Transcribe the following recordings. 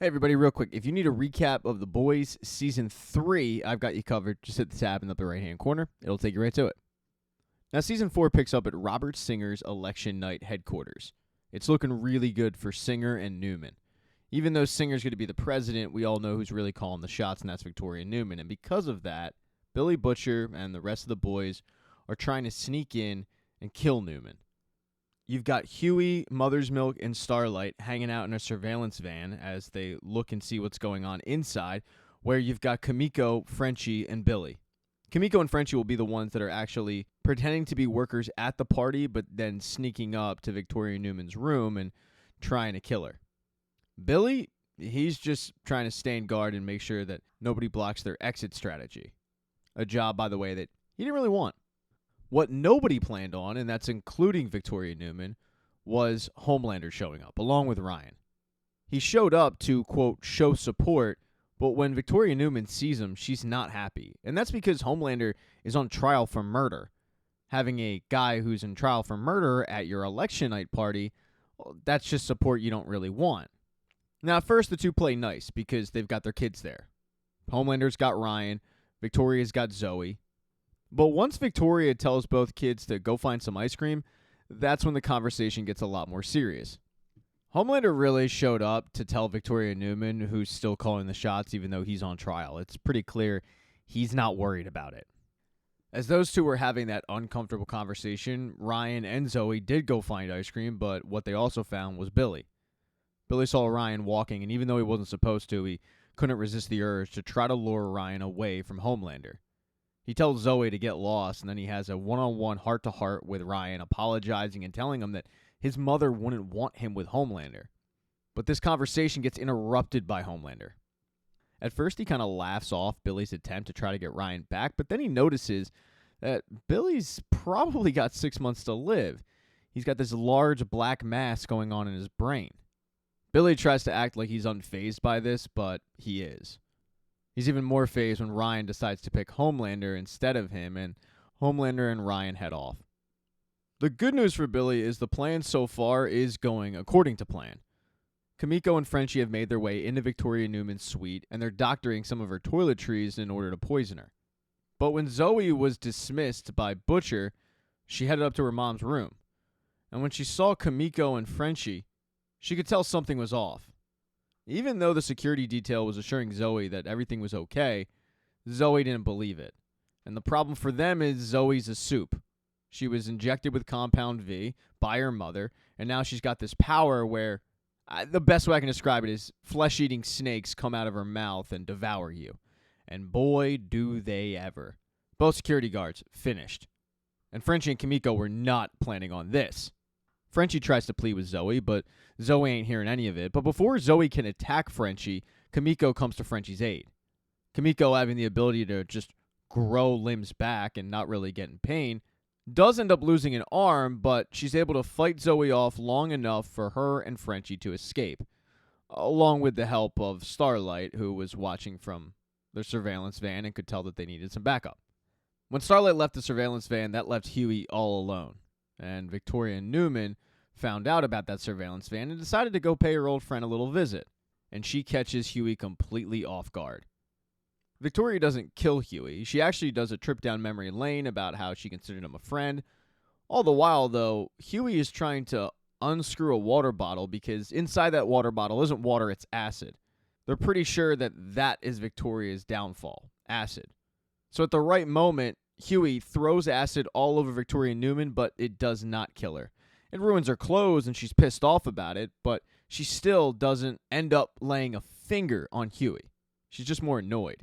Hey everybody, real quick, if you need a recap of The Boys Season 3, I've got you covered. Just hit the tab in the upper right-hand corner. It'll take you right to it. Now, Season 4 picks up at Robert Singer's election night headquarters. It's looking really good for Singer and Newman. Even though Singer's going to be the president, we all know who's really calling the shots, and that's Victoria Newman. And because of that, Billy Butcher and the rest of the boys are trying to sneak in and kill Newman. You've got Huey, Mother's Milk, and Starlight hanging out in a surveillance van as they look and see what's going on inside, where you've got Kimiko, Frenchie, and Billy. Kimiko and Frenchie will be the ones that are actually pretending to be workers at the party, but then sneaking up to Victoria Newman's room and trying to kill her. Billy, he's just trying to stand guard and make sure that nobody blocks their exit strategy. A job, by the way, that he didn't really want. What nobody planned on, and that's including Victoria Newman, was Homelander showing up, along with Ryan. He showed up to, quote, show support, but when Victoria Newman sees him, she's not happy. And that's because Homelander is on trial for murder. Having a guy who's in trial for murder at your election night party, well, that's just support you don't really want. Now, at first, the two play nice because they've got their kids there. Homelander's got Ryan, Victoria's got Zoe. But once Victoria tells both kids to go find some ice cream, that's when the conversation gets a lot more serious. Homelander really showed up to tell Victoria Newman, who's still calling the shots even though he's on trial. It's pretty clear he's not worried about it. As those two were having that uncomfortable conversation, Ryan and Zoe did go find ice cream, but what they also found was Billy. Billy saw Ryan walking, and even though he wasn't supposed to, he couldn't resist the urge to try to lure Ryan away from Homelander. He tells Zoe to get lost, and then he has a one-on-one heart-to-heart with Ryan, apologizing and telling him that his mother wouldn't want him with Homelander. But this conversation gets interrupted by Homelander. At first, he kind of laughs off Billy's attempt to try to get Ryan back, but then he notices that Billy's probably got 6 months to live. He's got this large black mass going on in his brain. Billy tries to act like he's unfazed by this, but he is. He's even more phased when Ryan decides to pick Homelander instead of him, and Homelander and Ryan head off. The good news for Billy is the plan so far is going according to plan. Kimiko and Frenchie have made their way into Victoria Newman's suite, and they're doctoring some of her toiletries in order to poison her. But when Zoe was dismissed by Butcher, she headed up to her mom's room. And when she saw Kimiko and Frenchie, she could tell something was off. Even though the security detail was assuring Zoe that everything was okay, Zoe didn't believe it. And the problem for them is Zoe's a soup. She was injected with Compound V by her mother, and now she's got this power where, the best way I can describe it is flesh-eating snakes come out of her mouth and devour you. And boy, do they ever. Both security guards finished. And Frenchie and Kimiko were not planning on this. Frenchie tries to plead with Zoe, but Zoe ain't hearing any of it. But before Zoe can attack Frenchie, Kimiko comes to Frenchie's aid. Kimiko, having the ability to just grow limbs back and not really get in pain, does end up losing an arm, but she's able to fight Zoe off long enough for her and Frenchie to escape, along with the help of Starlight, who was watching from their surveillance van and could tell that they needed some backup. When Starlight left the surveillance van, that left Huey all alone. And Victoria Newman found out about that surveillance van and decided to go pay her old friend a little visit. And she catches Huey completely off guard. Victoria doesn't kill Huey. She actually does a trip down memory lane about how she considered him a friend. All the while, though, Huey is trying to unscrew a water bottle because inside that water bottle isn't water, it's acid. They're pretty sure that that is Victoria's downfall, acid. So at the right moment, Huey throws acid all over Victoria Newman, but it does not kill her. It ruins her clothes, and she's pissed off about it, but she still doesn't end up laying a finger on Huey. She's just more annoyed.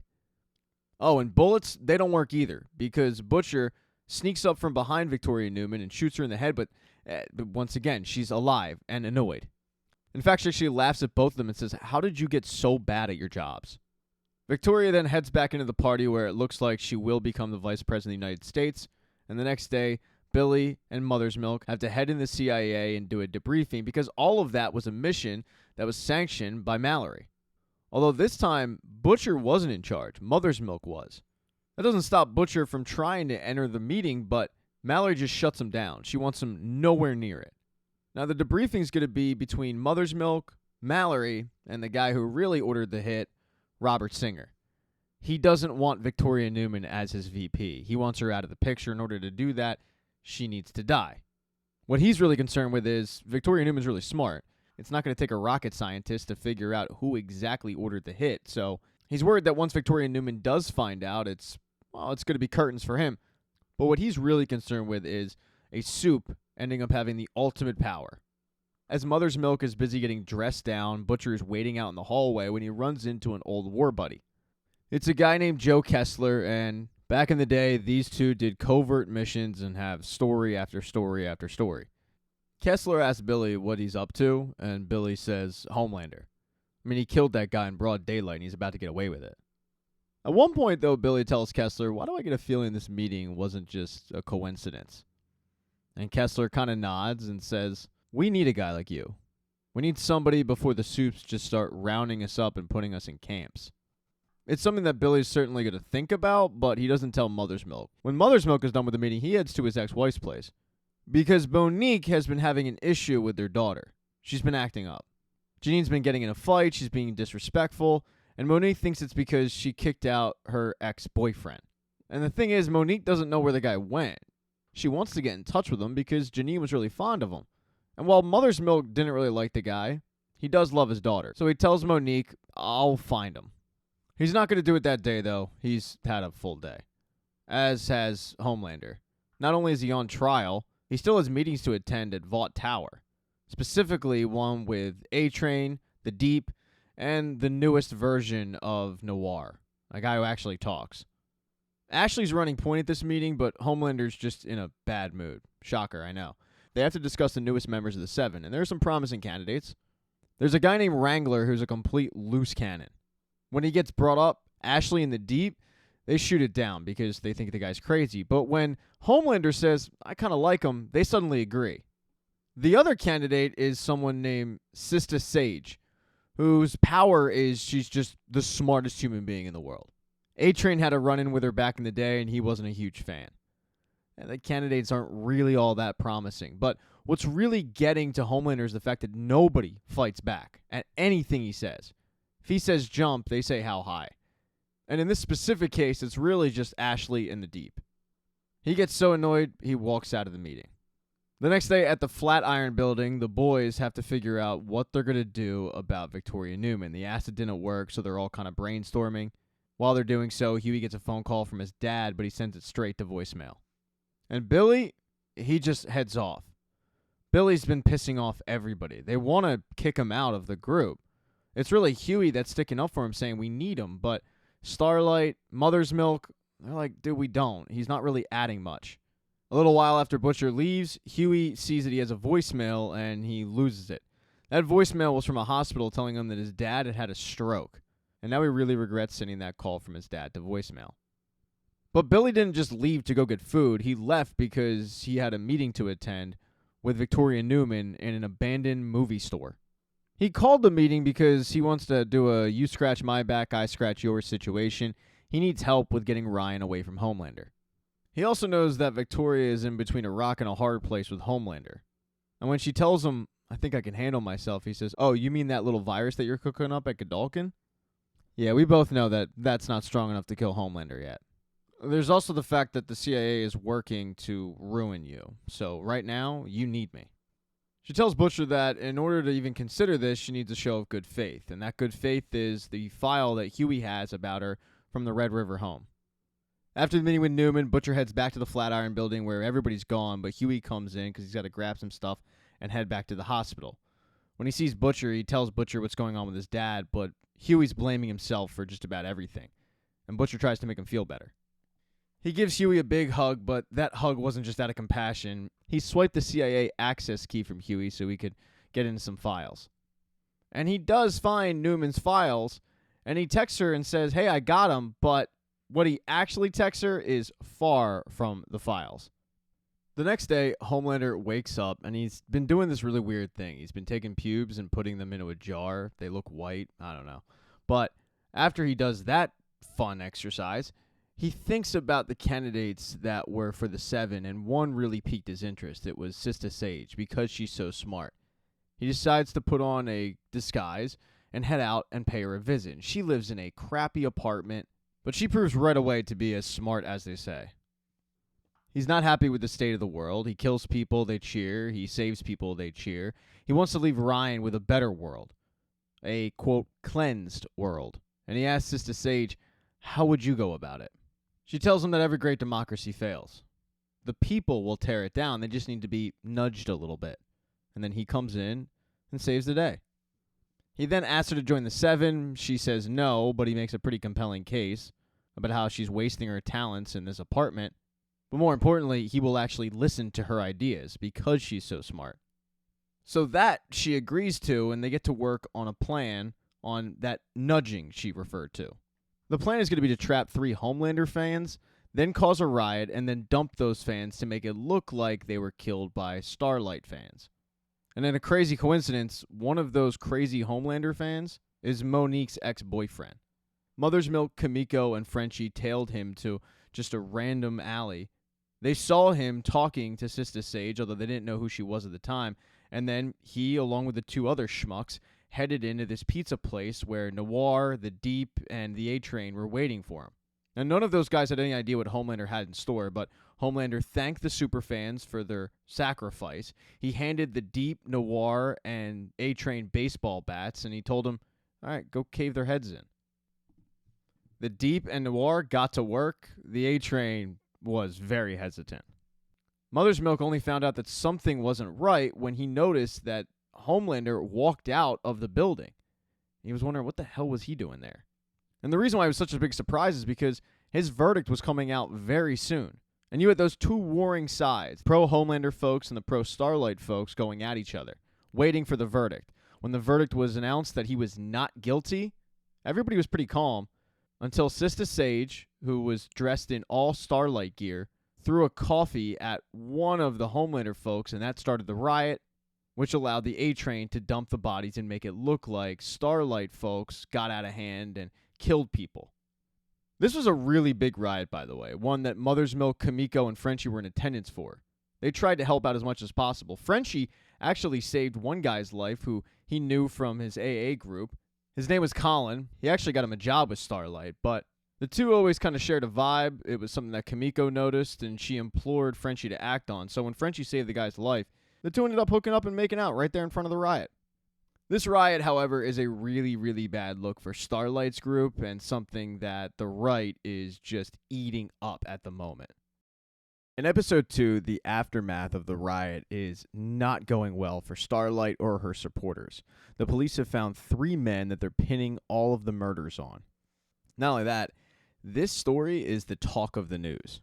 Oh, and bullets, they don't work either, because Butcher sneaks up from behind Victoria Newman and shoots her in the head, but once again, she's alive and annoyed. In fact, she actually laughs at both of them and says, "How did you get so bad at your jobs?" Victoria then heads back into the party where it looks like she will become the Vice President of the United States, and the next day, Billy and Mother's Milk have to head in the CIA and do a debriefing because all of that was a mission that was sanctioned by Mallory. Although this time, Butcher wasn't in charge, Mother's Milk was. That doesn't stop Butcher from trying to enter the meeting, but Mallory just shuts him down. She wants him nowhere near it. Now, the debriefing is going to be between Mother's Milk, Mallory and the guy who really ordered the hit, Robert Singer. He doesn't want Victoria Newman as his VP. He wants her out of the picture. In order to do that, she needs to die. What he's really concerned with is Victoria Newman's really smart. It's not going to take a rocket scientist to figure out who exactly ordered the hit. So he's worried that once Victoria Newman does find out, it's going to be curtains for him. But what he's really concerned with is a soup ending up having the ultimate power. As Mother's Milk is busy getting dressed down, Butcher is waiting out in the hallway when he runs into an old war buddy. It's a guy named Joe Kessler, and back in the day, these two did covert missions and have story after story after story. Kessler asks Billy what he's up to, and Billy says Homelander. I mean, he killed that guy in broad daylight, and he's about to get away with it. At one point, though, Billy tells Kessler, why do I get a feeling this meeting wasn't just a coincidence? And Kessler kind of nods and says, we need a guy like you. We need somebody before the soups just start rounding us up and putting us in camps. It's something that Billy's certainly going to think about, but he doesn't tell Mother's Milk. When Mother's Milk is done with the meeting, he heads to his ex-wife's place. Because Monique has been having an issue with their daughter. She's been acting up. Janine's been getting in a fight, she's being disrespectful, and Monique thinks it's because she kicked out her ex-boyfriend. And the thing is, Monique doesn't know where the guy went. She wants to get in touch with him because Janine was really fond of him. And while Mother's Milk didn't really like the guy, he does love his daughter. So he tells Monique, I'll find him. He's not going to do it that day, though. He's had a full day. As has Homelander. Not only is he on trial, he still has meetings to attend at Vought Tower. Specifically, one with A-Train, The Deep, and the newest version of Noir, a guy who actually talks. Ashley's running point at this meeting, but Homelander's just in a bad mood. Shocker, I know. They have to discuss the newest members of the Seven, and there are some promising candidates. There's a guy named Wrangler who's a complete loose cannon. When he gets brought up, Ashley and The Deep, they shoot it down because they think the guy's crazy. But when Homelander says, I kind of like him, they suddenly agree. The other candidate is someone named Sista Sage, whose power is she's just the smartest human being in the world. A-Train had a run-in with her back in the day, and he wasn't a huge fan. And the candidates aren't really all that promising. But what's really getting to Homelander is the fact that nobody fights back at anything he says. If he says jump, they say how high. And in this specific case, it's really just Ashley and The Deep. He gets so annoyed, he walks out of the meeting. The next day at the Flatiron Building, the boys have to figure out what they're going to do about Victoria Newman. The acid didn't work, so they're all kind of brainstorming. While they're doing so, Huey gets a phone call from his dad, but he sends it straight to voicemail. And Billy, he just heads off. Billy's been pissing off everybody. They want to kick him out of the group. It's really Huey that's sticking up for him, saying we need him, but Starlight, Mother's Milk, they're like, dude, we don't. He's not really adding much. A little while after Butcher leaves, Huey sees that he has a voicemail, and he loses it. That voicemail was from a hospital telling him that his dad had had a stroke, and now he really regrets sending that call from his dad to voicemail. But Billy didn't just leave to go get food. He left because he had a meeting to attend with Victoria Newman in an abandoned movie store. He called the meeting because he wants to do a you scratch my back, I scratch yours situation. He needs help with getting Ryan away from Homelander. He also knows that Victoria is in between a rock and a hard place with Homelander. And when she tells him, I think I can handle myself, he says, oh, you mean that little virus that you're cooking up at Godalkin? Yeah, we both know that that's not strong enough to kill Homelander yet. There's also the fact that the CIA is working to ruin you. So right now, you need me. She tells Butcher that in order to even consider this, she needs a show of good faith. And that good faith is the file that Huey has about her from the Red River home. After the meeting with Newman, Butcher heads back to the Flatiron Building where everybody's gone, but Huey comes in because he's got to grab some stuff and head back to the hospital. When he sees Butcher, he tells Butcher what's going on with his dad, but Huey's blaming himself for just about everything. And Butcher tries to make him feel better. He gives Huey a big hug, but that hug wasn't just out of compassion. He swiped the CIA access key from Huey so he could get into some files. And he does find Newman's files, and he texts her and says, hey, I got them, but what he actually texts her is far from the files. The next day, Homelander wakes up, and he's been doing this really weird thing. He's been taking pubes and putting them into a jar. They look white. I don't know. But after he does that fun exercise, he thinks about the candidates that were for the Seven, and one really piqued his interest. It was Sista Sage, because she's so smart. He decides to put on a disguise and head out and pay her a visit. She lives in a crappy apartment, but she proves right away to be as smart as they say. He's not happy with the state of the world. He kills people, they cheer. He saves people, they cheer. He wants to leave Ryan with a better world, a, quote, cleansed world. And he asks Sister Sage, how would you go about it? She tells him that every great democracy fails. The people will tear it down. They just need to be nudged a little bit. And then he comes in and saves the day. He then asks her to join the Seven. She says no, but he makes a pretty compelling case about how she's wasting her talents in this apartment. But more importantly, he will actually listen to her ideas because she's so smart. So that she agrees to, and they get to work on a plan on that nudging she referred to. The plan is going to be to trap 3 Homelander fans, then cause a riot, and then dump those fans to make it look like they were killed by Starlight fans. And in a crazy coincidence, one of those crazy Homelander fans is Monique's ex-boyfriend. Mother's Milk, Kimiko, and Frenchie tailed him to just a random alley. They saw him talking to Sister Sage, although they didn't know who she was at the time, and then he, along with the 2 other schmucks, headed into this pizza place where Noir, the Deep, and the A-Train were waiting for him. Now, none of those guys had any idea what Homelander had in store, but Homelander thanked the superfans for their sacrifice. He handed the Deep, Noir, and A-Train baseball bats, and he told them, all right, go cave their heads in. The Deep and Noir got to work. The A-Train was very hesitant. Mother's Milk only found out that something wasn't right when he noticed that Homelander walked out of the building. He was wondering what the hell was he doing there. And the reason why it was such a big surprise is because his verdict was coming out very soon. And you had those 2 warring sides, pro-Homelander folks and the pro-Starlight folks going at each other, waiting for the verdict. When the verdict was announced that he was not guilty, everybody was pretty calm until Sister Sage, who was dressed in all Starlight gear, threw a coffee at one of the Homelander folks, and that started the riot, which allowed the A-Train to dump the bodies and make it look like Starlight folks got out of hand and killed people. This was a really big riot, by the way, one that Mother's Milk, Kimiko, and Frenchie were in attendance for. They tried to help out as much as possible. Frenchie actually saved one guy's life who he knew from his AA group. His name was Colin. He actually got him a job with Starlight, but the 2 always kind of shared a vibe. It was something that Kimiko noticed, and she implored Frenchie to act on. So when Frenchie saved the guy's life, the 2 ended up hooking up and making out right there in front of the riot. This riot, however, is a really, really bad look for Starlight's group and something that the right is just eating up at the moment. In episode 2, the aftermath of the riot is not going well for Starlight or her supporters. The police have found 3 men that they're pinning all of the murders on. Not only that, this story is the talk of the news.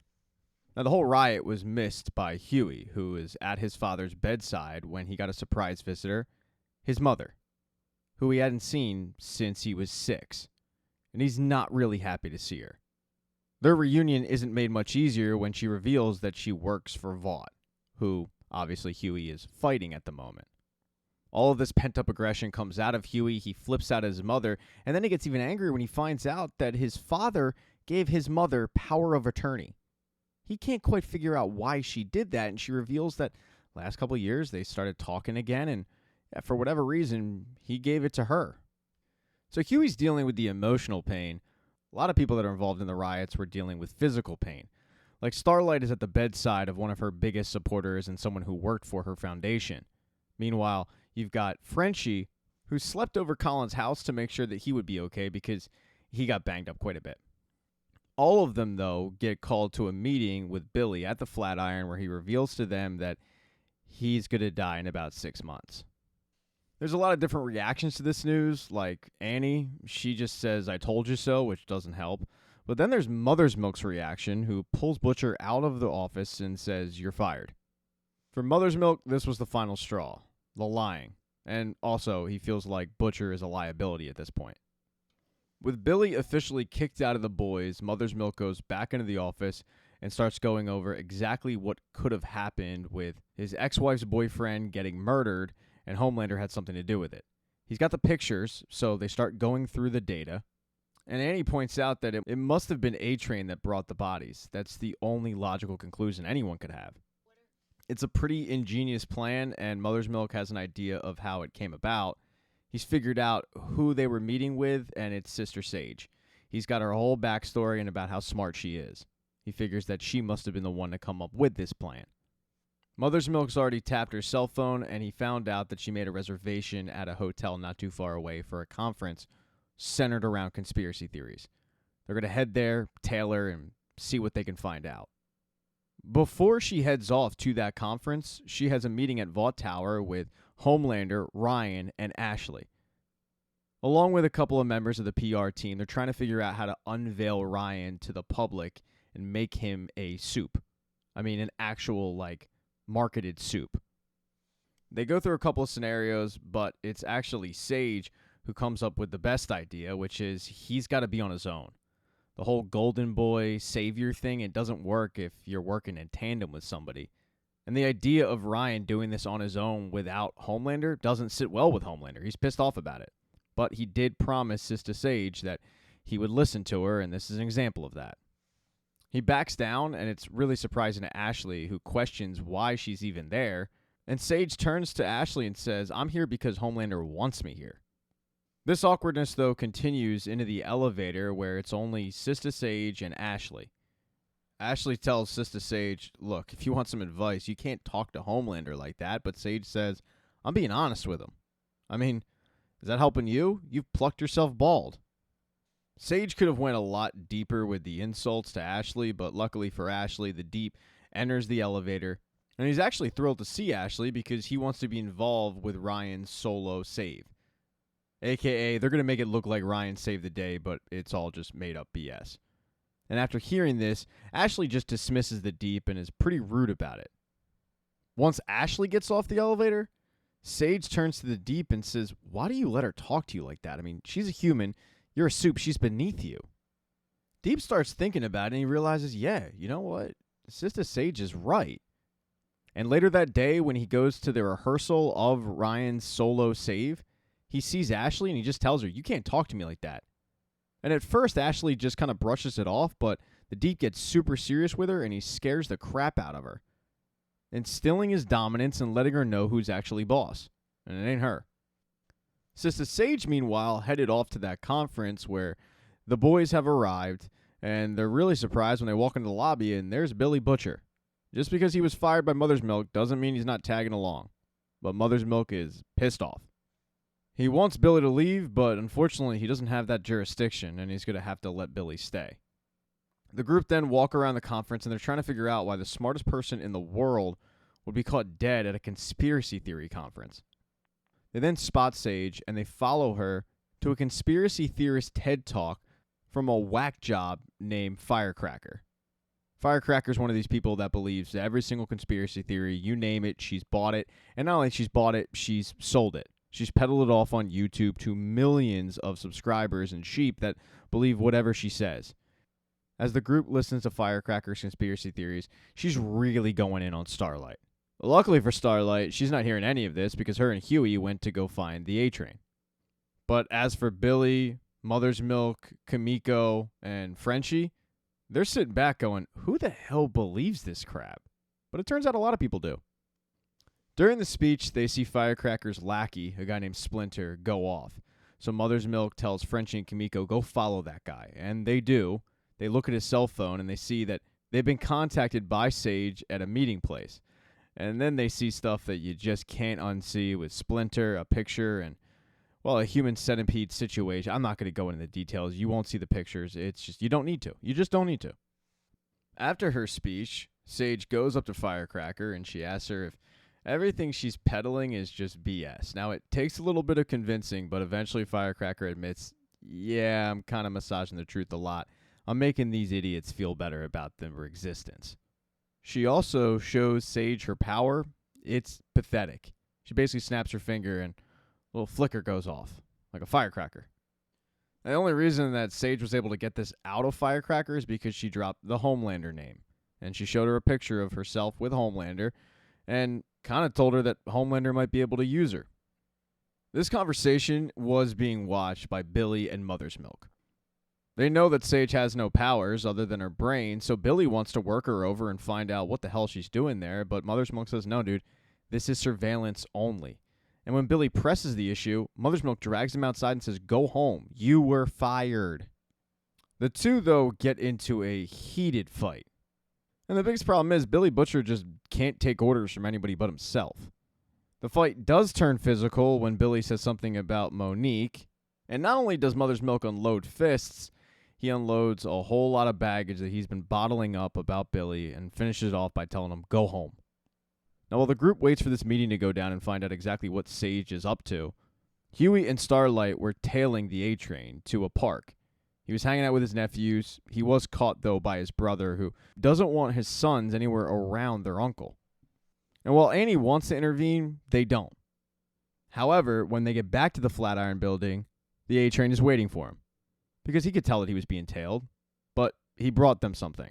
Now, the whole riot was missed by Huey, who was at his father's bedside when he got a surprise visitor, his mother, who he hadn't seen since he was 6, and he's not really happy to see her. Their reunion isn't made much easier when she reveals that she works for Vought, who, obviously, Huey is fighting at the moment. All of this pent-up aggression comes out of Huey. He flips out at his mother, and then he gets even angrier when he finds out that his father gave his mother power of attorney. He can't quite figure out why she did that, and she reveals that last couple of years they started talking again, and for whatever reason, he gave it to her. So Huey's dealing with the emotional pain. A lot of people that are involved in the riots were dealing with physical pain. Like Starlight is at the bedside of one of her biggest supporters and someone who worked for her foundation. Meanwhile, you've got Frenchie, who slept over Colin's house to make sure that he would be okay because he got banged up quite a bit. All of them, though, get called to a meeting with Billy at the Flatiron where he reveals to them that he's going to die in about 6 months. There's a lot of different reactions to this news, like Annie. She just says, I told you so, which doesn't help. But then there's Mother's Milk's reaction, who pulls Butcher out of the office and says, you're fired. For Mother's Milk, this was the final straw, the lying. And also, he feels like Butcher is a liability at this point. With Billy officially kicked out of the boys, Mother's Milk goes back into the office and starts going over exactly what could have happened with his ex-wife's boyfriend getting murdered, and Homelander had something to do with it. He's got the pictures, so they start going through the data. And Annie points out that it must have been A-Train that brought the bodies. That's the only logical conclusion anyone could have. It's a pretty ingenious plan, and Mother's Milk has an idea of how it came about. He's figured out who they were meeting with, and it's Sister Sage. He's got her whole backstory and about how smart she is. He figures that she must have been the one to come up with this plan. Mother's Milk's already tapped her cell phone, and he found out that she made a reservation at a hotel not too far away for a conference centered around conspiracy theories. They're going to head there, tailor, and see what they can find out. Before she heads off to that conference, she has a meeting at Vought Tower with Homelander, Ryan, and Ashley. Along with a couple of members of the PR team, they're trying to figure out how to unveil Ryan to the public and make him a soup. I mean, an actual, marketed soup. They go through a couple of scenarios, but it's actually Sage who comes up with the best idea, which is he's got to be on his own. The whole golden boy savior thing, it doesn't work if you're working in tandem with somebody. And the idea of Ryan doing this on his own without Homelander doesn't sit well with Homelander. He's pissed off about it. But he did promise Sister Sage that he would listen to her, and this is an example of that. He backs down, and it's really surprising to Ashley, who questions why she's even there. And Sage turns to Ashley and says, "I'm here because Homelander wants me here." This awkwardness, though, continues into the elevator where it's only Sister Sage and Ashley. Ashley tells Sister Sage, "Look, if you want some advice, you can't talk to Homelander like that." But Sage says, "I'm being honest with him. I mean, is that helping you? You've plucked yourself bald." Sage could have went a lot deeper with the insults to Ashley, but luckily for Ashley, the Deep enters the elevator, and he's actually thrilled to see Ashley because he wants to be involved with Ryan's solo save. AKA, they're going to make it look like Ryan saved the day, but it's all just made up BS. And after hearing this, Ashley just dismisses the Deep and is pretty rude about it. Once Ashley gets off the elevator, Sage turns to the Deep and says, "Why do you let her talk to you like that? I mean, she's a human. You're a soup. She's beneath you." Deep starts thinking about it, and he realizes, yeah, you know what? Sister Sage is right. And later that day, when he goes to the rehearsal of Ryan's solo save, he sees Ashley, and he just tells her, "You can't talk to me like that." And at first, Ashley just kind of brushes it off, but the Deep gets super serious with her, and he scares the crap out of her, instilling his dominance and letting her know who's actually boss. And it ain't her. Sister Sage, meanwhile, headed off to that conference where the boys have arrived, and they're really surprised when they walk into the lobby, and there's Billy Butcher. Just because he was fired by Mother's Milk doesn't mean he's not tagging along. But Mother's Milk is pissed off. He wants Billy to leave, but unfortunately he doesn't have that jurisdiction, and he's going to have to let Billy stay. The group then walk around the conference, and they're trying to figure out why the smartest person in the world would be caught dead at a conspiracy theory conference. They then spot Sage, and they follow her to a conspiracy theorist TED Talk from a whack job named Firecracker. Firecracker's one of these people that believes every single conspiracy theory, you name it, she's bought it. And not only she's bought it, she's sold it. She's peddled it off on YouTube to millions of subscribers and sheep that believe whatever she says. As the group listens to Firecracker's conspiracy theories, she's really going in on Starlight. Luckily for Starlight, she's not hearing any of this because her and Huey went to go find the A-Train. But as for Billy, Mother's Milk, Kimiko, and Frenchie, they're sitting back going, who the hell believes this crap? But it turns out a lot of people do. During the speech, they see Firecracker's lackey, a guy named Splinter, go off. So Mother's Milk tells Frenchie and Kimiko, go follow that guy. And they do. They look at his cell phone and they see that they've been contacted by Sage at a meeting place. And then they see stuff that you just can't unsee with Splinter, a picture, and, well, a human centipede situation. I'm not going to go into the details. You won't see the pictures. It's just, you don't need to. You just don't need to. After her speech, Sage goes up to Firecracker and she asks her if everything she's peddling is just BS. Now, it takes a little bit of convincing, but eventually Firecracker admits, yeah, I'm kind of massaging the truth a lot. I'm making these idiots feel better about their existence. She also shows Sage her power. It's pathetic. She basically snaps her finger and a little flicker goes off, like a firecracker. The only reason that Sage was able to get this out of Firecracker is because she dropped the Homelander name. And she showed her a picture of herself with Homelander and kind of told her that Homelander might be able to use her. This conversation was being watched by Billy and Mother's Milk. They know that Sage has no powers other than her brain, so Billy wants to work her over and find out what the hell she's doing there, but Mother's Milk says, no, dude, this is surveillance only. And when Billy presses the issue, Mother's Milk drags him outside and says, go home. You were fired. The two, though, get into a heated fight. And the biggest problem is Billy Butcher just can't take orders from anybody but himself. The fight does turn physical when Billy says something about Monique. And not only does Mother's Milk unload fists, he unloads a whole lot of baggage that he's been bottling up about Billy and finishes it off by telling him, go home. Now, while the group waits for this meeting to go down and find out exactly what Sage is up to, Huey and Starlight were tailing the A-Train to a park. He was hanging out with his nephews. He was caught, though, by his brother, who doesn't want his sons anywhere around their uncle. And while Annie wants to intervene, they don't. However, when they get back to the Flatiron Building, the A-Train is waiting for him, because he could tell that he was being tailed, but he brought them something.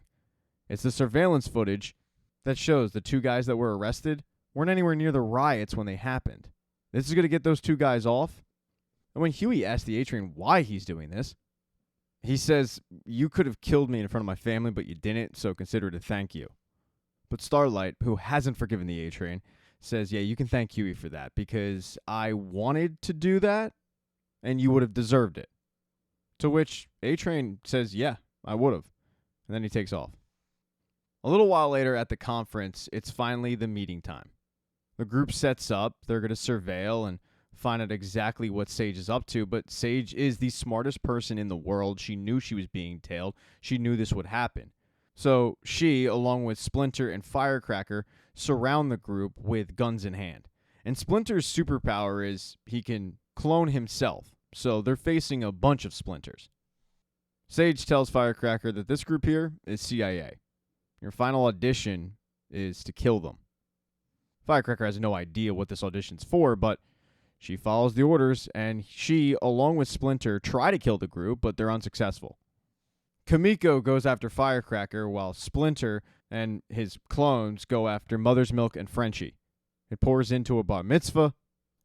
It's the surveillance footage that shows the two guys that were arrested weren't anywhere near the riots when they happened. This is going to get those two guys off. And when Huey asks the A-Train why he's doing this, he says, you could have killed me in front of my family, but you didn't, so consider it a thank you. But Starlight, who hasn't forgiven the A-Train, says, yeah, you can thank Huey for that, because I wanted to do that, and you would have deserved it. To which A-Train says, yeah, I would have. And then he takes off. A little while later at the conference, it's finally the meeting time. The group sets up. They're going to surveil and find out exactly what Sage is up to, but Sage is the smartest person in the world. She knew she was being tailed. She knew this would happen. So she, along with Splinter and Firecracker, surround the group with guns in hand. And Splinter's superpower is he can clone himself, so they're facing a bunch of Splinters. Sage tells Firecracker that this group here is CIA. Your final audition is to kill them. Firecracker has no idea what this audition's for, but she follows the orders, and she, along with Splinter, try to kill the group, but they're unsuccessful. Kamiko goes after Firecracker, while Splinter and his clones go after Mother's Milk and Frenchie. It pours into a bar mitzvah.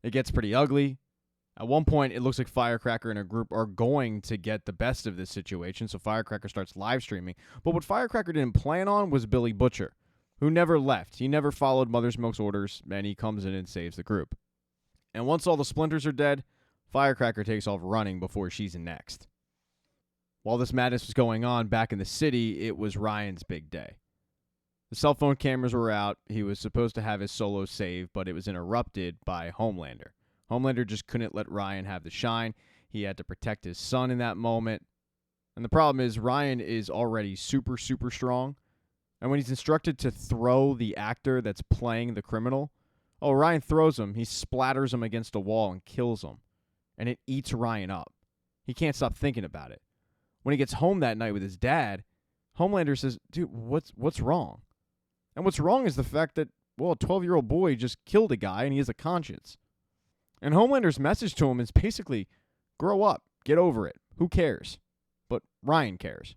It gets pretty ugly. At one point, it looks like Firecracker and her group are going to get the best of this situation, so Firecracker starts live streaming. But what Firecracker didn't plan on was Billy Butcher, who never left. He never followed Mother's Milk's orders, and he comes in and saves the group. And once all the Splinters are dead, Firecracker takes off running before she's in next. While this madness was going on back in the city, it was Ryan's big day. The cell phone cameras were out. He was supposed to have his solo save, but it was interrupted by Homelander. Homelander just couldn't let Ryan have the shine. He had to protect his son in that moment. And the problem is Ryan is already super, super strong. And when he's instructed to throw the actor that's playing the criminal, Ryan throws him. He splatters him against a wall and kills him. And it eats Ryan up. He can't stop thinking about it. When he gets home that night with his dad, Homelander says, dude, what's wrong? And what's wrong is the fact that, a 12-year-old boy just killed a guy and he has a conscience. And Homelander's message to him is basically, grow up, get over it, who cares? But Ryan cares.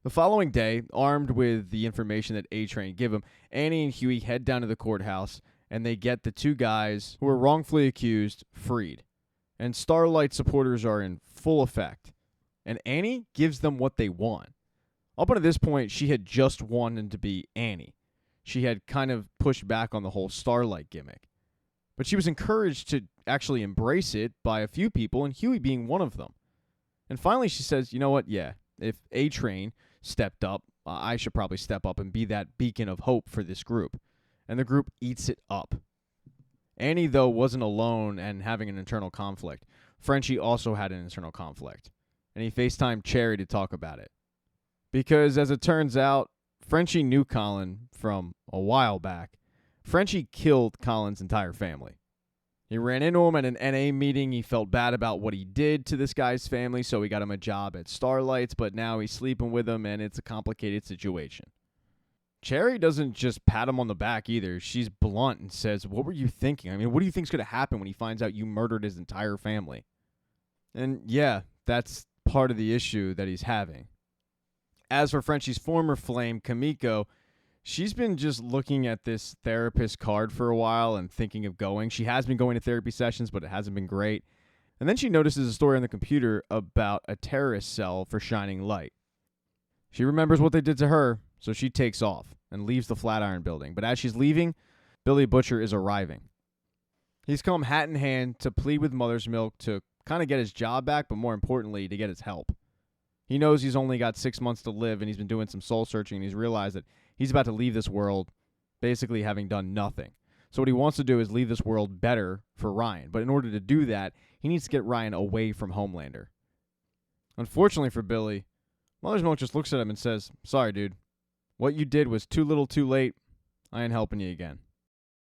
The following day, armed with the information that A-Train give him, Annie and Huey head down to the courthouse, and they get the two guys who were wrongfully accused freed. And Starlight supporters are in full effect. And Annie gives them what they want. Up until this point, she had just wanted to be Annie. She had kind of pushed back on the whole Starlight gimmick. But she was encouraged to actually embrace it by a few people, and Huey being one of them. And finally she says, you know what, yeah, if A-Train stepped up, I should probably step up and be that beacon of hope for this group. And the group eats it up. Annie, though, wasn't alone and having an internal conflict. Frenchie also had an internal conflict. And he FaceTimed Cherry to talk about it. Because, as it turns out, Frenchie knew Colin from a while back. Frenchie killed Colin's entire family. He ran into him at an NA meeting. He felt bad about what he did to this guy's family, so he got him a job at Starlight's, but now he's sleeping with him, and it's a complicated situation. Cherry doesn't just pat him on the back either. She's blunt and says, what were you thinking? I mean, what do you think's going to happen when he finds out you murdered his entire family? And yeah, that's part of the issue that he's having. As for Frenchie's former flame, Kamiko, she's been just looking at this therapist card for a while and thinking of going. She has been going to therapy sessions, but it hasn't been great. And then she notices a story on the computer about a terrorist cell for Shining Light. She remembers what they did to her, so she takes off and leaves the Flatiron Building. But as she's leaving, Billy Butcher is arriving. He's come hat in hand to plead with Mother's Milk to kind of get his job back, but more importantly, to get his help. He knows he's only got 6 months to live, and he's been doing some soul searching, and he's realized that he's about to leave this world basically having done nothing. So what he wants to do is leave this world better for Ryan. But in order to do that, he needs to get Ryan away from Homelander. Unfortunately for Billy, Mother's Milk just looks at him and says, "Sorry, dude. What you did was too little too late. I ain't helping you again."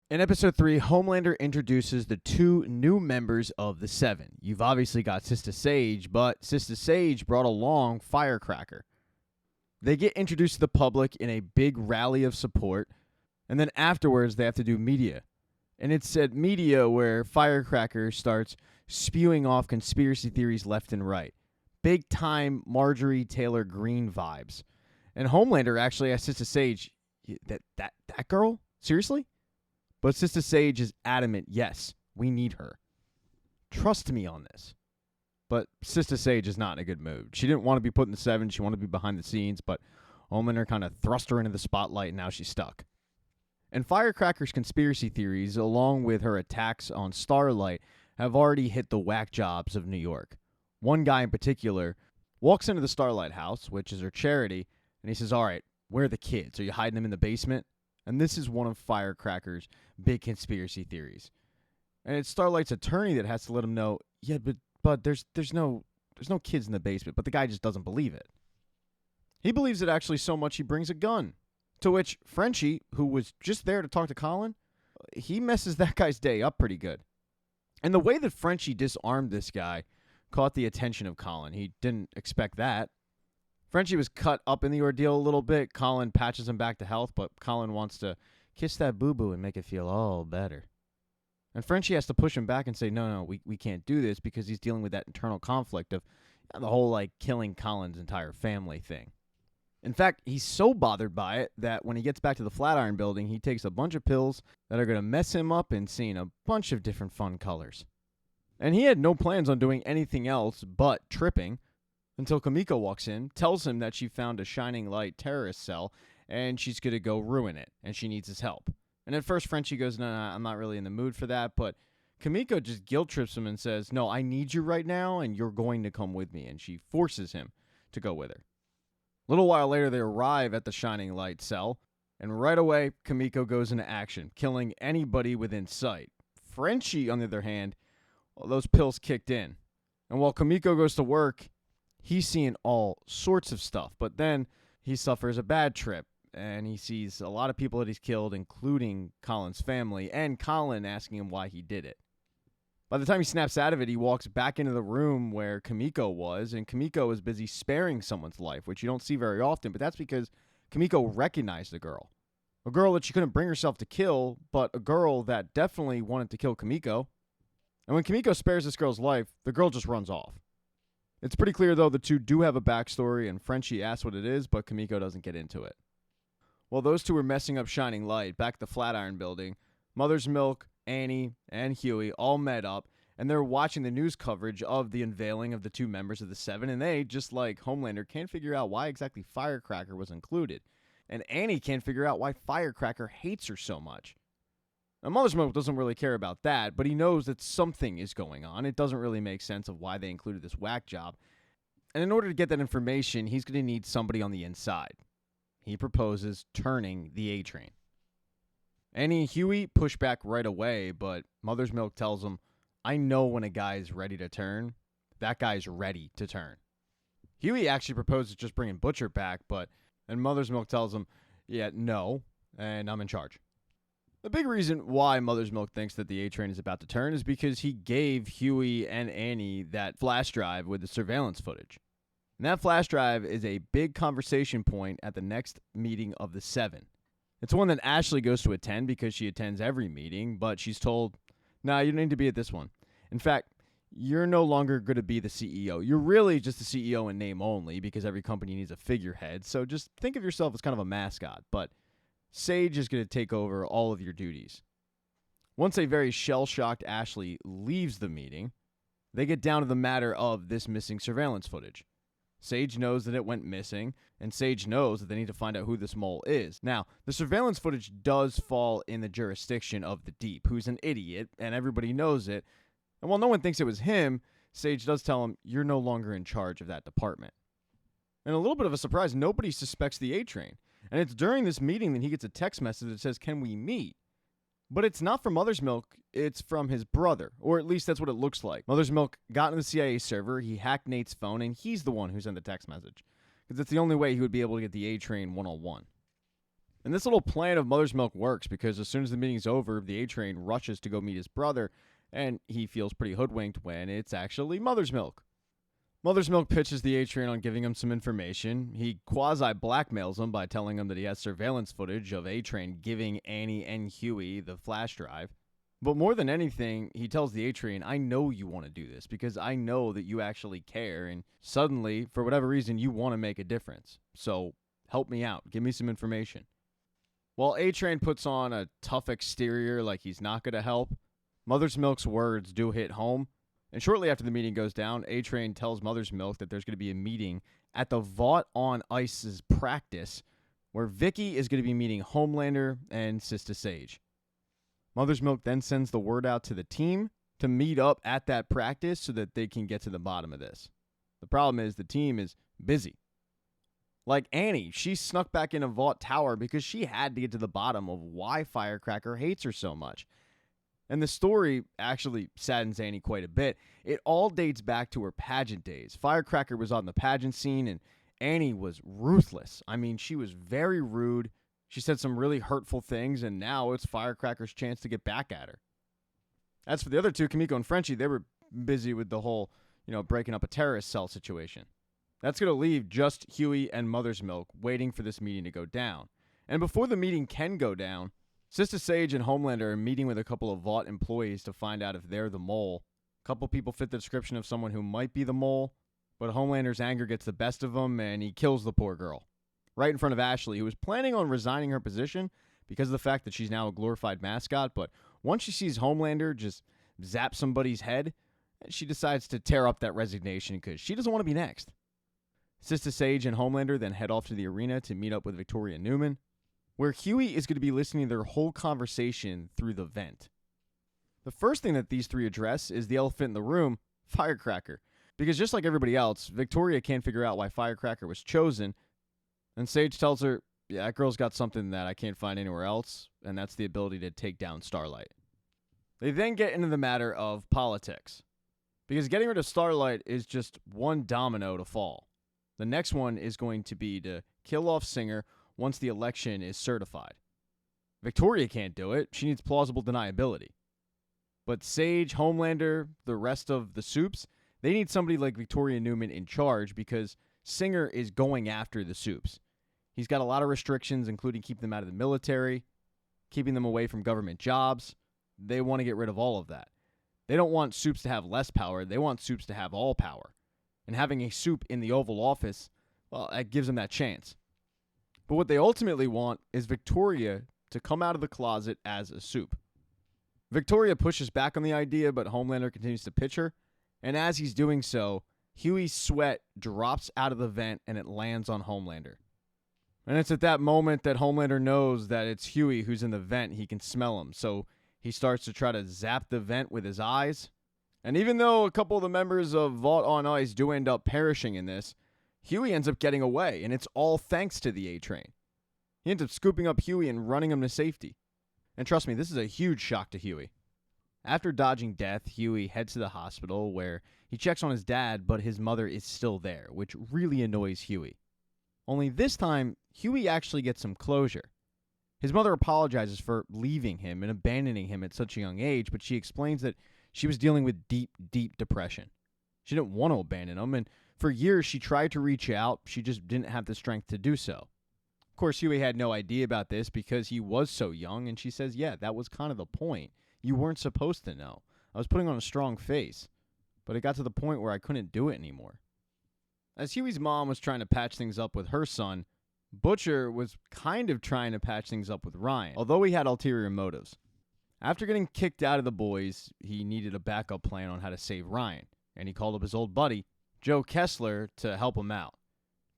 In episode 3, Homelander introduces the 2 new members of the 7. You've obviously got Sister Sage, but Sister Sage brought along Firecracker. They get introduced to the public in a big rally of support, and then afterwards they have to do media. And it's at media where Firecracker starts spewing off conspiracy theories left and right. Big time Marjorie Taylor Greene vibes. And Homelander actually asked Sister Sage, that girl? Seriously? But Sister Sage is adamant, yes, we need her. Trust me on this. But Sister Sage is not in a good mood. She didn't want to be put in the 7. She wanted to be behind the scenes, but Homelander kind of thrust her into the spotlight, and now she's stuck. And Firecracker's conspiracy theories, along with her attacks on Starlight, have already hit the whack jobs of New York. One guy in particular walks into the Starlight house, which is her charity, and he says, "All right, where are the kids? Are you hiding them in the basement?" And this is one of Firecracker's big conspiracy theories. And it's Starlight's attorney that has to let him know, "Yeah, but there's no kids in the basement." But the guy just doesn't believe it. He believes it actually so much he brings a gun. To which Frenchie, who was just there to talk to Colin, he messes that guy's day up pretty good. And the way that Frenchie disarmed this guy caught the attention of Colin. He didn't expect that. Frenchie was cut up in the ordeal a little bit. Colin patches him back to health, but Colin wants to kiss that boo-boo and make it feel all better. And Frenchie has to push him back and say, no, we can't do this, because he's dealing with that internal conflict of the whole, killing Colin's entire family thing. In fact, he's so bothered by it that when he gets back to the Flatiron Building, he takes a bunch of pills that are going to mess him up and seeing a bunch of different fun colors. And he had no plans on doing anything else but tripping until Kimiko walks in, tells him that she found a Shining Light terrorist cell, and she's going to go ruin it, and she needs his help. And at first, Frenchie goes, no, I'm not really in the mood for that, but Kimiko just guilt trips him and says, "No, I need you right now, and you're going to come with me," and she forces him to go with her. A little while later, they arrive at the Shining Light cell, and right away, Kimiko goes into action, killing anybody within sight. Frenchie, on the other hand, well, those pills kicked in. And while Kimiko goes to work, he's seeing all sorts of stuff, but then he suffers a bad trip, and he sees a lot of people that he's killed, including Colin's family, and Colin asking him why he did it. By the time he snaps out of it, he walks back into the room where Kimiko was, and Kimiko is busy sparing someone's life, which you don't see very often, but that's because Kimiko recognized the girl. A girl that she couldn't bring herself to kill, but a girl that definitely wanted to kill Kimiko. And when Kimiko spares this girl's life, the girl just runs off. It's pretty clear, though, the two do have a backstory, and Frenchie asks what it is, but Kimiko doesn't get into it. While those two were messing up Shining Light back at the Flatiron Building, Mother's Milk, Annie, and Huey all met up, and they're watching the news coverage of the unveiling of the 2 members of the 7, and they, just like Homelander, can't figure out why exactly Firecracker was included. And Annie can't figure out why Firecracker hates her so much. Now, Mother's Milk doesn't really care about that, but he knows that something is going on. It doesn't really make sense of why they included this whack job. And in order to get that information, he's going to need somebody on the inside. He proposes turning the A-Train. Annie and Huey push back right away, but Mother's Milk tells him, "I know when a guy's ready to turn. That guy's ready to turn." Huey actually proposes just bringing Butcher back, and Mother's Milk tells him, "Yeah, no, and I'm in charge." The big reason why Mother's Milk thinks that the A-Train is about to turn is because he gave Huey and Annie that flash drive with the surveillance footage. And that flash drive is a big conversation point at the next meeting of the 7. It's one that Ashley goes to attend because she attends every meeting, but she's told, "Nah, you don't need to be at this one. In fact, you're no longer going to be the CEO. You're really just the CEO in name only, because every company needs a figurehead, so just think of yourself as kind of a mascot, but Sage is going to take over all of your duties." Once a very shell-shocked Ashley leaves the meeting, They get down to the matter of this missing surveillance footage. Sage knows that it went missing, and Sage knows that they need to find out who this mole is. Now, the surveillance footage does fall in the jurisdiction of the Deep, who's an idiot, and everybody knows it. And while no one thinks it was him, Sage does tell him, you're no longer in charge of that department. And a little bit of a surprise, nobody suspects the A-Train. And it's during this meeting that he gets a text message that says, can we meet? But it's not from Mother's Milk, it's from his brother, or at least that's what it looks like. Mother's Milk got into the CIA server, he hacked Nate's phone, and he's the one who sent the text message. Because it's the only way he would be able to get the A-Train one-on-one. And this little plan of Mother's Milk works because as soon as the meeting's over, the A-Train rushes to go meet his brother, and he feels pretty hoodwinked when it's actually Mother's Milk. Mother's Milk pitches the A-Train on giving him some information. He quasi-blackmails him by telling him that he has surveillance footage of A-Train giving Annie and Huey the flash drive. But more than anything, he tells the A-Train, I know you want to do this because I know that you actually care, and suddenly, for whatever reason, you want to make a difference. So help me out. Give me some information. While A-Train puts on a tough exterior like he's not going to help, Mother's Milk's words do hit home. And shortly after the meeting goes down, A-Train tells Mother's Milk that there's going to be a meeting at the Vought on Ice's practice where Vicky is going to be meeting Homelander and Sister Sage. Mother's Milk then sends the word out to the team to meet up at that practice so that they can get to the bottom of this. The problem is the team is busy. Like Annie, she snuck back in a Vought tower because she had to get to the bottom of why Firecracker hates her so much. And the story actually saddens Annie quite a bit. It all dates back to her pageant days. Firecracker was on the pageant scene, and Annie was ruthless. I mean, she was very rude. She said some really hurtful things, and now it's Firecracker's chance to get back at her. As for the other two, Kimiko and Frenchie, they were busy with the whole, breaking up a terrorist cell situation. That's going to leave just Huey and Mother's Milk waiting for this meeting to go down. And before the meeting can go down, Sister Sage and Homelander are meeting with a couple of Vought employees to find out if they're the mole. A couple people fit the description of someone who might be the mole, but Homelander's anger gets the best of him and he kills the poor girl. Right in front of Ashley, who was planning on resigning her position because of the fact that she's now a glorified mascot, but once she sees Homelander just zap somebody's head, she decides to tear up that resignation because she doesn't want to be next. Sister Sage and Homelander then head off to the arena to meet up with Victoria Newman, where Huey is going to be listening to their whole conversation through the vent. The first thing that these three address is the elephant in the room, Firecracker. Because just like everybody else, Victoria can't figure out why Firecracker was chosen, and Sage tells her, yeah, that girl's got something that I can't find anywhere else, and that's the ability to take down Starlight. They then get into the matter of politics. Because getting rid of Starlight is just one domino to fall. The next one is going to be to kill off Singer once the election is certified. Victoria can't do it. She needs plausible deniability. But Sage, Homelander, the rest of the Supes, they need somebody like Victoria Newman in charge because Singer is going after the Supes. He's got a lot of restrictions, including keeping them out of the military, keeping them away from government jobs. They want to get rid of all of that. They don't want Supes to have less power. They want Supes to have all power. And having a Supe in the Oval Office, well, that gives them that chance. But what they ultimately want is Victoria to come out of the closet as a Supe. Victoria pushes back on the idea, but Homelander continues to pitch her. And as he's doing so, Huey's sweat drops out of the vent and it lands on Homelander. And it's at that moment that Homelander knows that it's Huey who's in the vent. He can smell him. So he starts to try to zap the vent with his eyes. And even though a couple of the members of Vought on Ice do end up perishing in this, Huey ends up getting away, and it's all thanks to the A-Train. He ends up scooping up Huey and running him to safety. And trust me, this is a huge shock to Huey. After dodging death, Huey heads to the hospital where he checks on his dad, but his mother is still there, which really annoys Huey. Only this time, Huey actually gets some closure. His mother apologizes for leaving him and abandoning him at such a young age, but she explains that she was dealing with deep, deep depression. She didn't want to abandon him, and for years she tried to reach out. She just didn't have the strength to do so. Of course, Huey had no idea about this because he was so young, and she says, yeah, that was kind of the point. You weren't supposed to know. I was putting on a strong face, but it got to the point where I couldn't do it anymore. As Huey's mom was trying to patch things up with her son, Butcher was kind of trying to patch things up with Ryan, although he had ulterior motives. After getting kicked out of the boys, he needed a backup plan on how to save Ryan. and he called up his old buddy, Joe Kessler, to help him out.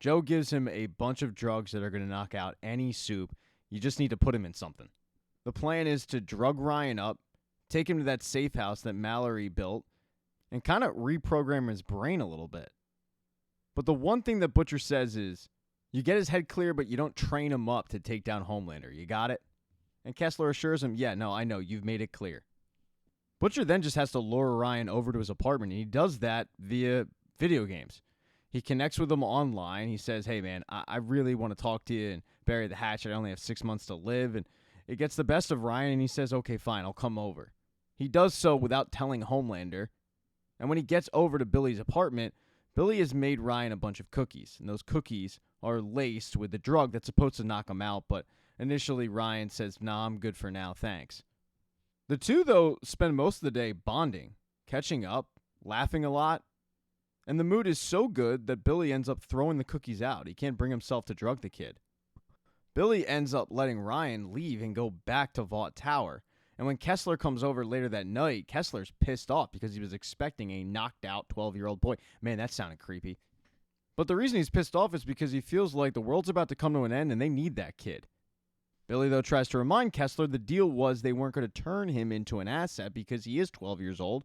Joe gives him a bunch of drugs that are going to knock out any soup. You just need to put him in something. The plan is to drug Ryan up, take him to that safe house that Mallory built, and kind of reprogram his brain a little bit. But the one thing that Butcher says is, you get his head clear, but you don't train him up to take down Homelander. You got it? And Kessler assures him, yeah, no, I know, you've made it clear. Butcher then just has to lure Ryan over to his apartment, and he does that via video games. He connects with him online. He says, hey, man, I really want to talk to you and bury the hatchet. I only have 6 months to live. And it gets the best of Ryan, and he says, okay, fine, I'll come over. He does so without telling Homelander. And when he gets over to Billy's apartment, Billy has made Ryan a bunch of cookies. And those cookies are laced with the drug that's supposed to knock him out. But initially, Ryan says, nah, I'm good for now, thanks. The two, though, spend most of the day bonding, catching up, laughing a lot. And the mood is so good that Billy ends up throwing the cookies out. He can't bring himself to drug the kid. Billy ends up letting Ryan leave and go back to Vought Tower. And when Kessler comes over later that night, Kessler's pissed off because he was expecting a knocked out 12-year-old boy. Man, that sounded creepy. But the reason he's pissed off is because he feels like the world's about to come to an end and they need that kid. Billy, though, tries to remind Kessler the deal was they weren't going to turn him into an asset because he is 12 years old.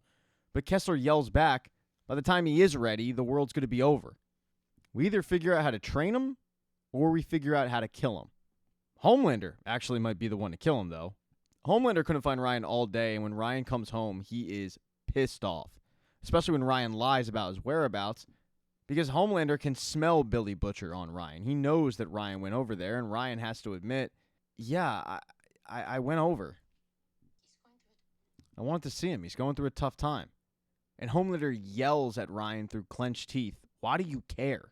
But Kessler yells back, by the time he is ready, the world's going to be over. We either figure out how to train him, or we figure out how to kill him. Homelander actually might be the one to kill him, though. Homelander couldn't find Ryan all day, and when Ryan comes home, he is pissed off. Especially when Ryan lies about his whereabouts, because Homelander can smell Billy Butcher on Ryan. He knows that Ryan went over there, and Ryan has to admit, yeah, I went over. I wanted to see him. He's going through a tough time. And Homelander yells at Ryan through clenched teeth, why do you care?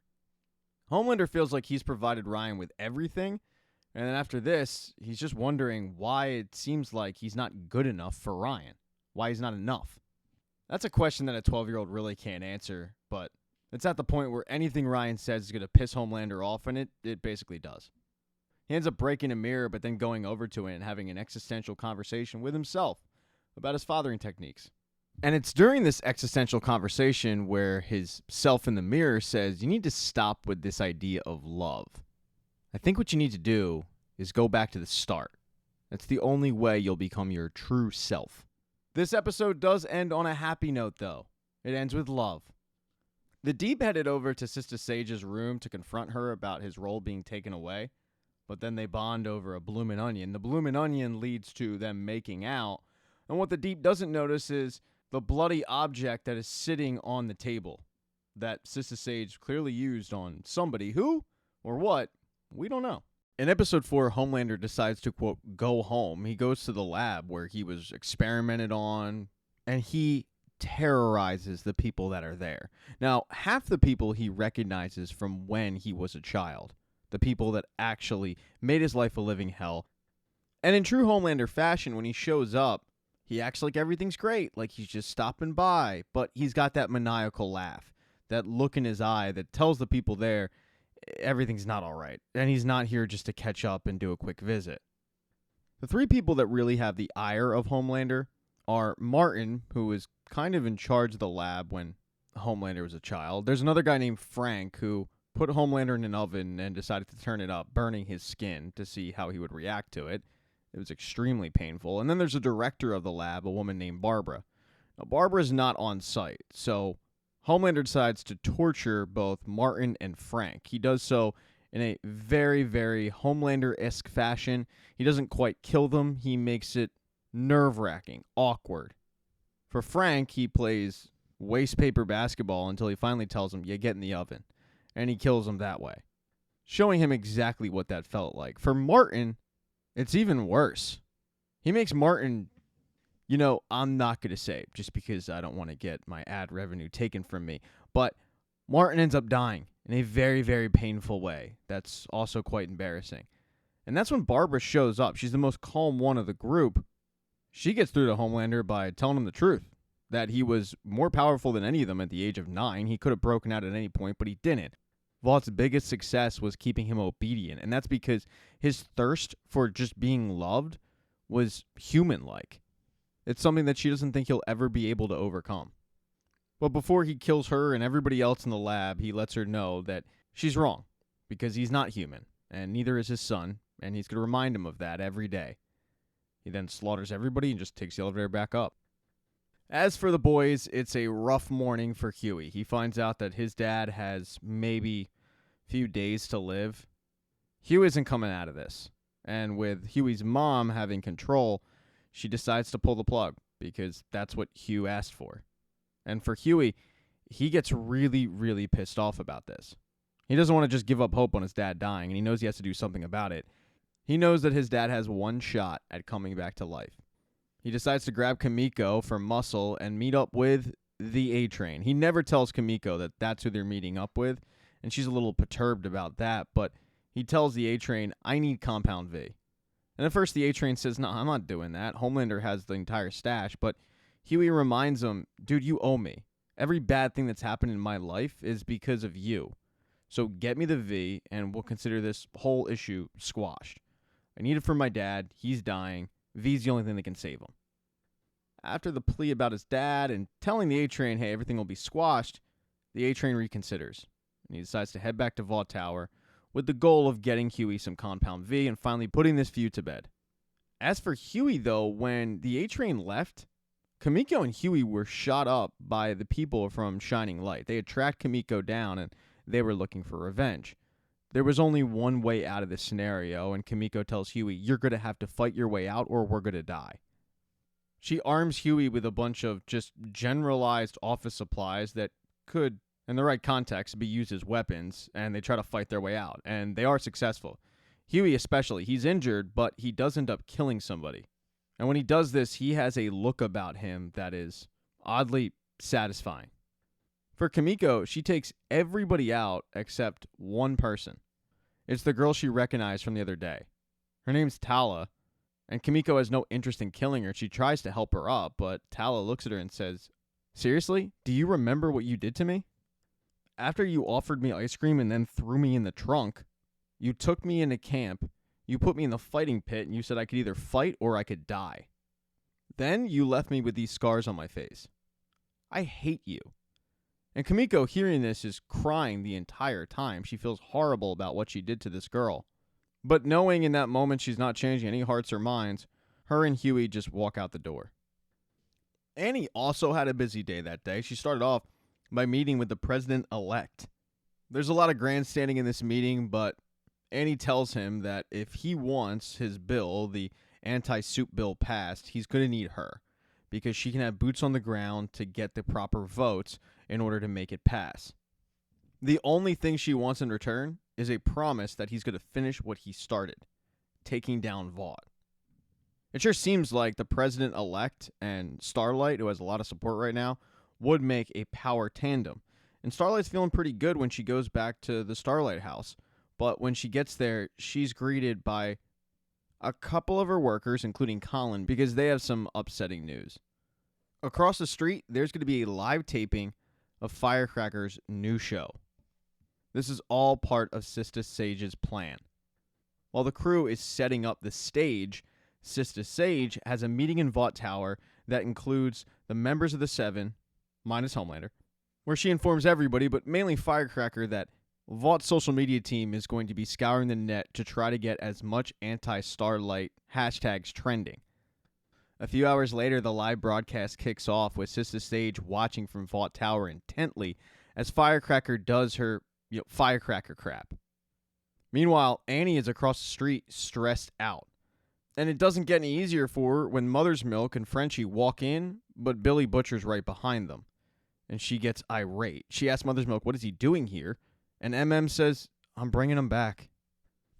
Homelander feels like he's provided Ryan with everything, and then after this, he's just wondering why it seems like he's not good enough for Ryan. Why he's not enough. That's a question that a 12-year-old really can't answer, but it's at the point where anything Ryan says is going to piss Homelander off, and it basically does. He ends up breaking a mirror, but then going over to it and having an existential conversation with himself about his fathering techniques. And it's during this existential conversation where his self in the mirror says, you need to stop with this idea of love. I think what you need to do is go back to the start. That's the only way you'll become your true self. This episode does end on a happy note, though. It ends with love. The Deep headed over to Sister Sage's room to confront her about his role being taken away, but then they bond over a bloomin' onion. The bloomin' onion leads to them making out, and what the Deep doesn't notice is the bloody object that is sitting on the table that Sister Sage clearly used on somebody. Who or what, we don't know. In episode 4, Homelander decides to, quote, go home. He goes to the lab where he was experimented on, and he terrorizes the people that are there. Now, half the people he recognizes from when he was a child, the people that actually made his life a living hell. And in true Homelander fashion, when he shows up, he acts like everything's great, like he's just stopping by, but he's got that maniacal laugh, that look in his eye that tells the people there everything's not all right, and he's not here just to catch up and do a quick visit. The three people that really have the ire of Homelander are Martin, who is kind of in charge of the lab when Homelander was a child. There's another guy named Frank who put Homelander in an oven and decided to turn it up, burning his skin to see how he would react to it. It was extremely painful. And then there's a director of the lab, a woman named Barbara. Now, Barbara's not on site, so Homelander decides to torture both Martin and Frank. He does so in a very, very Homelander-esque fashion. He doesn't quite kill them. He makes it nerve-wracking, awkward. For Frank, he plays waste paper basketball until he finally tells him, yeah, get in the oven. And he kills him that way, showing him exactly what that felt like. For Martin, it's even worse. He makes Martin, I'm not going to say just because I don't want to get my ad revenue taken from me, but Martin ends up dying in a very, very painful way. That's also quite embarrassing. And that's when Barbara shows up. She's the most calm one of the group. She gets through to Homelander by telling him the truth, that he was more powerful than any of them at the age of 9. He could have broken out at any point, but he didn't. Vaught's biggest success was keeping him obedient, and that's because his thirst for just being loved was human-like. It's something that she doesn't think he'll ever be able to overcome. But before he kills her and everybody else in the lab, he lets her know that she's wrong because he's not human, and neither is his son, and he's going to remind him of that every day. He then slaughters everybody and just takes the elevator back up. As for the boys, it's a rough morning for Huey. He finds out that his dad has maybe a few days to live. Hugh isn't coming out of this. And with Huey's mom having control, she decides to pull the plug because that's what Hugh asked for. And for Huey, he gets really, really pissed off about this. He doesn't want to just give up hope on his dad dying, and he knows he has to do something about it. He knows that his dad has one shot at coming back to life. He decides to grab Kimiko for muscle and meet up with the A-Train. He never tells Kimiko that that's who they're meeting up with, and she's a little perturbed about that, but he tells the A-Train, I need Compound V. And at first the A-Train says, no, I'm not doing that. Homelander has the entire stash, but Huey reminds him, dude, you owe me. Every bad thing that's happened in my life is because of you. So get me the V, and we'll consider this whole issue squashed. I need it for my dad. He's dying. V's the only thing that can save him. After the plea about his dad and telling the A-Train, hey, everything will be squashed, the A-Train reconsiders. And he decides to head back to Vought Tower with the goal of getting Huey some Compound V and finally putting this feud to bed. As for Huey, though, when the A-Train left, Kimiko and Huey were shot up by the people from Shining Light. They had tracked Kimiko down, and they were looking for revenge. There was only one way out of this scenario, and Kimiko tells Huey, you're going to have to fight your way out or we're going to die. She arms Huey with a bunch of just generalized office supplies that could, in the right context, be used as weapons, and they try to fight their way out, and they are successful. Huey especially, he's injured, but he does end up killing somebody. And when he does this, he has a look about him that is oddly satisfying. For Kimiko, she takes everybody out except one person. It's the girl she recognized from the other day. Her name's Tala, and Kimiko has no interest in killing her. She tries to help her up, but Tala looks at her and says, seriously? Do you remember what you did to me? After you offered me ice cream and then threw me in the trunk, you took me into camp, you put me in the fighting pit, and you said I could either fight or I could die. Then you left me with these scars on my face. I hate you. And Kimiko, hearing this, is crying the entire time. She feels horrible about what she did to this girl. But knowing in that moment she's not changing any hearts or minds, her and Huey just walk out the door. Annie also had a busy day that day. She started off by meeting with the president-elect. There's a lot of grandstanding in this meeting, but Annie tells him that if he wants his bill, the anti-soup bill, passed, he's going to need her, because she can have boots on the ground to get the proper votes in order to make it pass. The only thing she wants in return is a promise that he's going to finish what he started, taking down Vought. It sure seems like the president-elect and Starlight, who has a lot of support right now, would make a power tandem. And Starlight's feeling pretty good when she goes back to the Starlight house. But when she gets there, she's greeted by a couple of her workers, including Colin, because they have some upsetting news. Across the street, there's going to be a live taping of Firecracker's new show. This is all part of Sister Sage's plan. While the crew is setting up the stage, Sister Sage has a meeting in Vought Tower that includes the members of the Seven, minus Homelander, where she informs everybody, but mainly Firecracker, that Vaught's social media team is going to be scouring the net to try to get as much anti-Starlight hashtags trending. A few hours later, the live broadcast kicks off with Sister Sage watching from Vought Tower intently as Firecracker does her firecracker crap. Meanwhile, Annie is across the street stressed out. And it doesn't get any easier for her when Mother's Milk and Frenchie walk in, but Billy Butcher's right behind them. And she gets irate. She asks Mother's Milk, what is he doing here? And MM says, I'm bringing him back.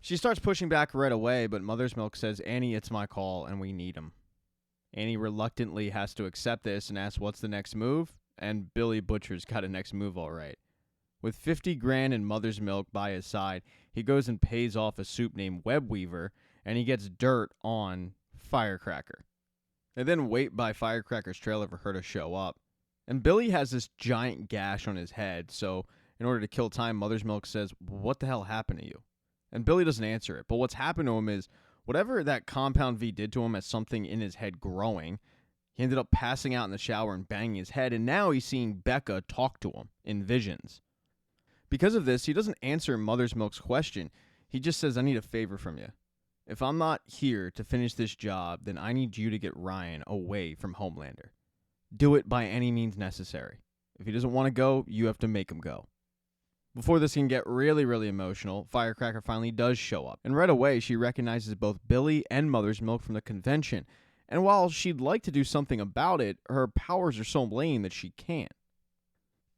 She starts pushing back right away, but Mother's Milk says, Annie, it's my call, and we need him. Annie reluctantly has to accept this and asks, what's the next move? And Billy Butcher's got a next move all right. With 50 grand in Mother's Milk by his side, he goes and pays off a soup named Webweaver, and he gets dirt on Firecracker. They then wait by Firecracker's trailer for her to show up. And Billy has this giant gash on his head, so in order to kill time, Mother's Milk says, what the hell happened to you? And Billy doesn't answer it, but what's happened to him is whatever that Compound V did to him as something in his head growing, He ended up passing out in the shower and banging his head, and now he's seeing Becca talk to him in visions. Because of this, he doesn't answer Mother's Milk's question. He just says, I need a favor from you. If I'm not here to finish this job, then I need you to get Ryan away from Homelander. Do it by any means necessary. If he doesn't want to go, you have to make him go. Before this can get really, really emotional, Firecracker finally does show up. And right away, she recognizes both Billy and Mother's Milk from the convention. And while she'd like to do something about it, her powers are so lame that she can't.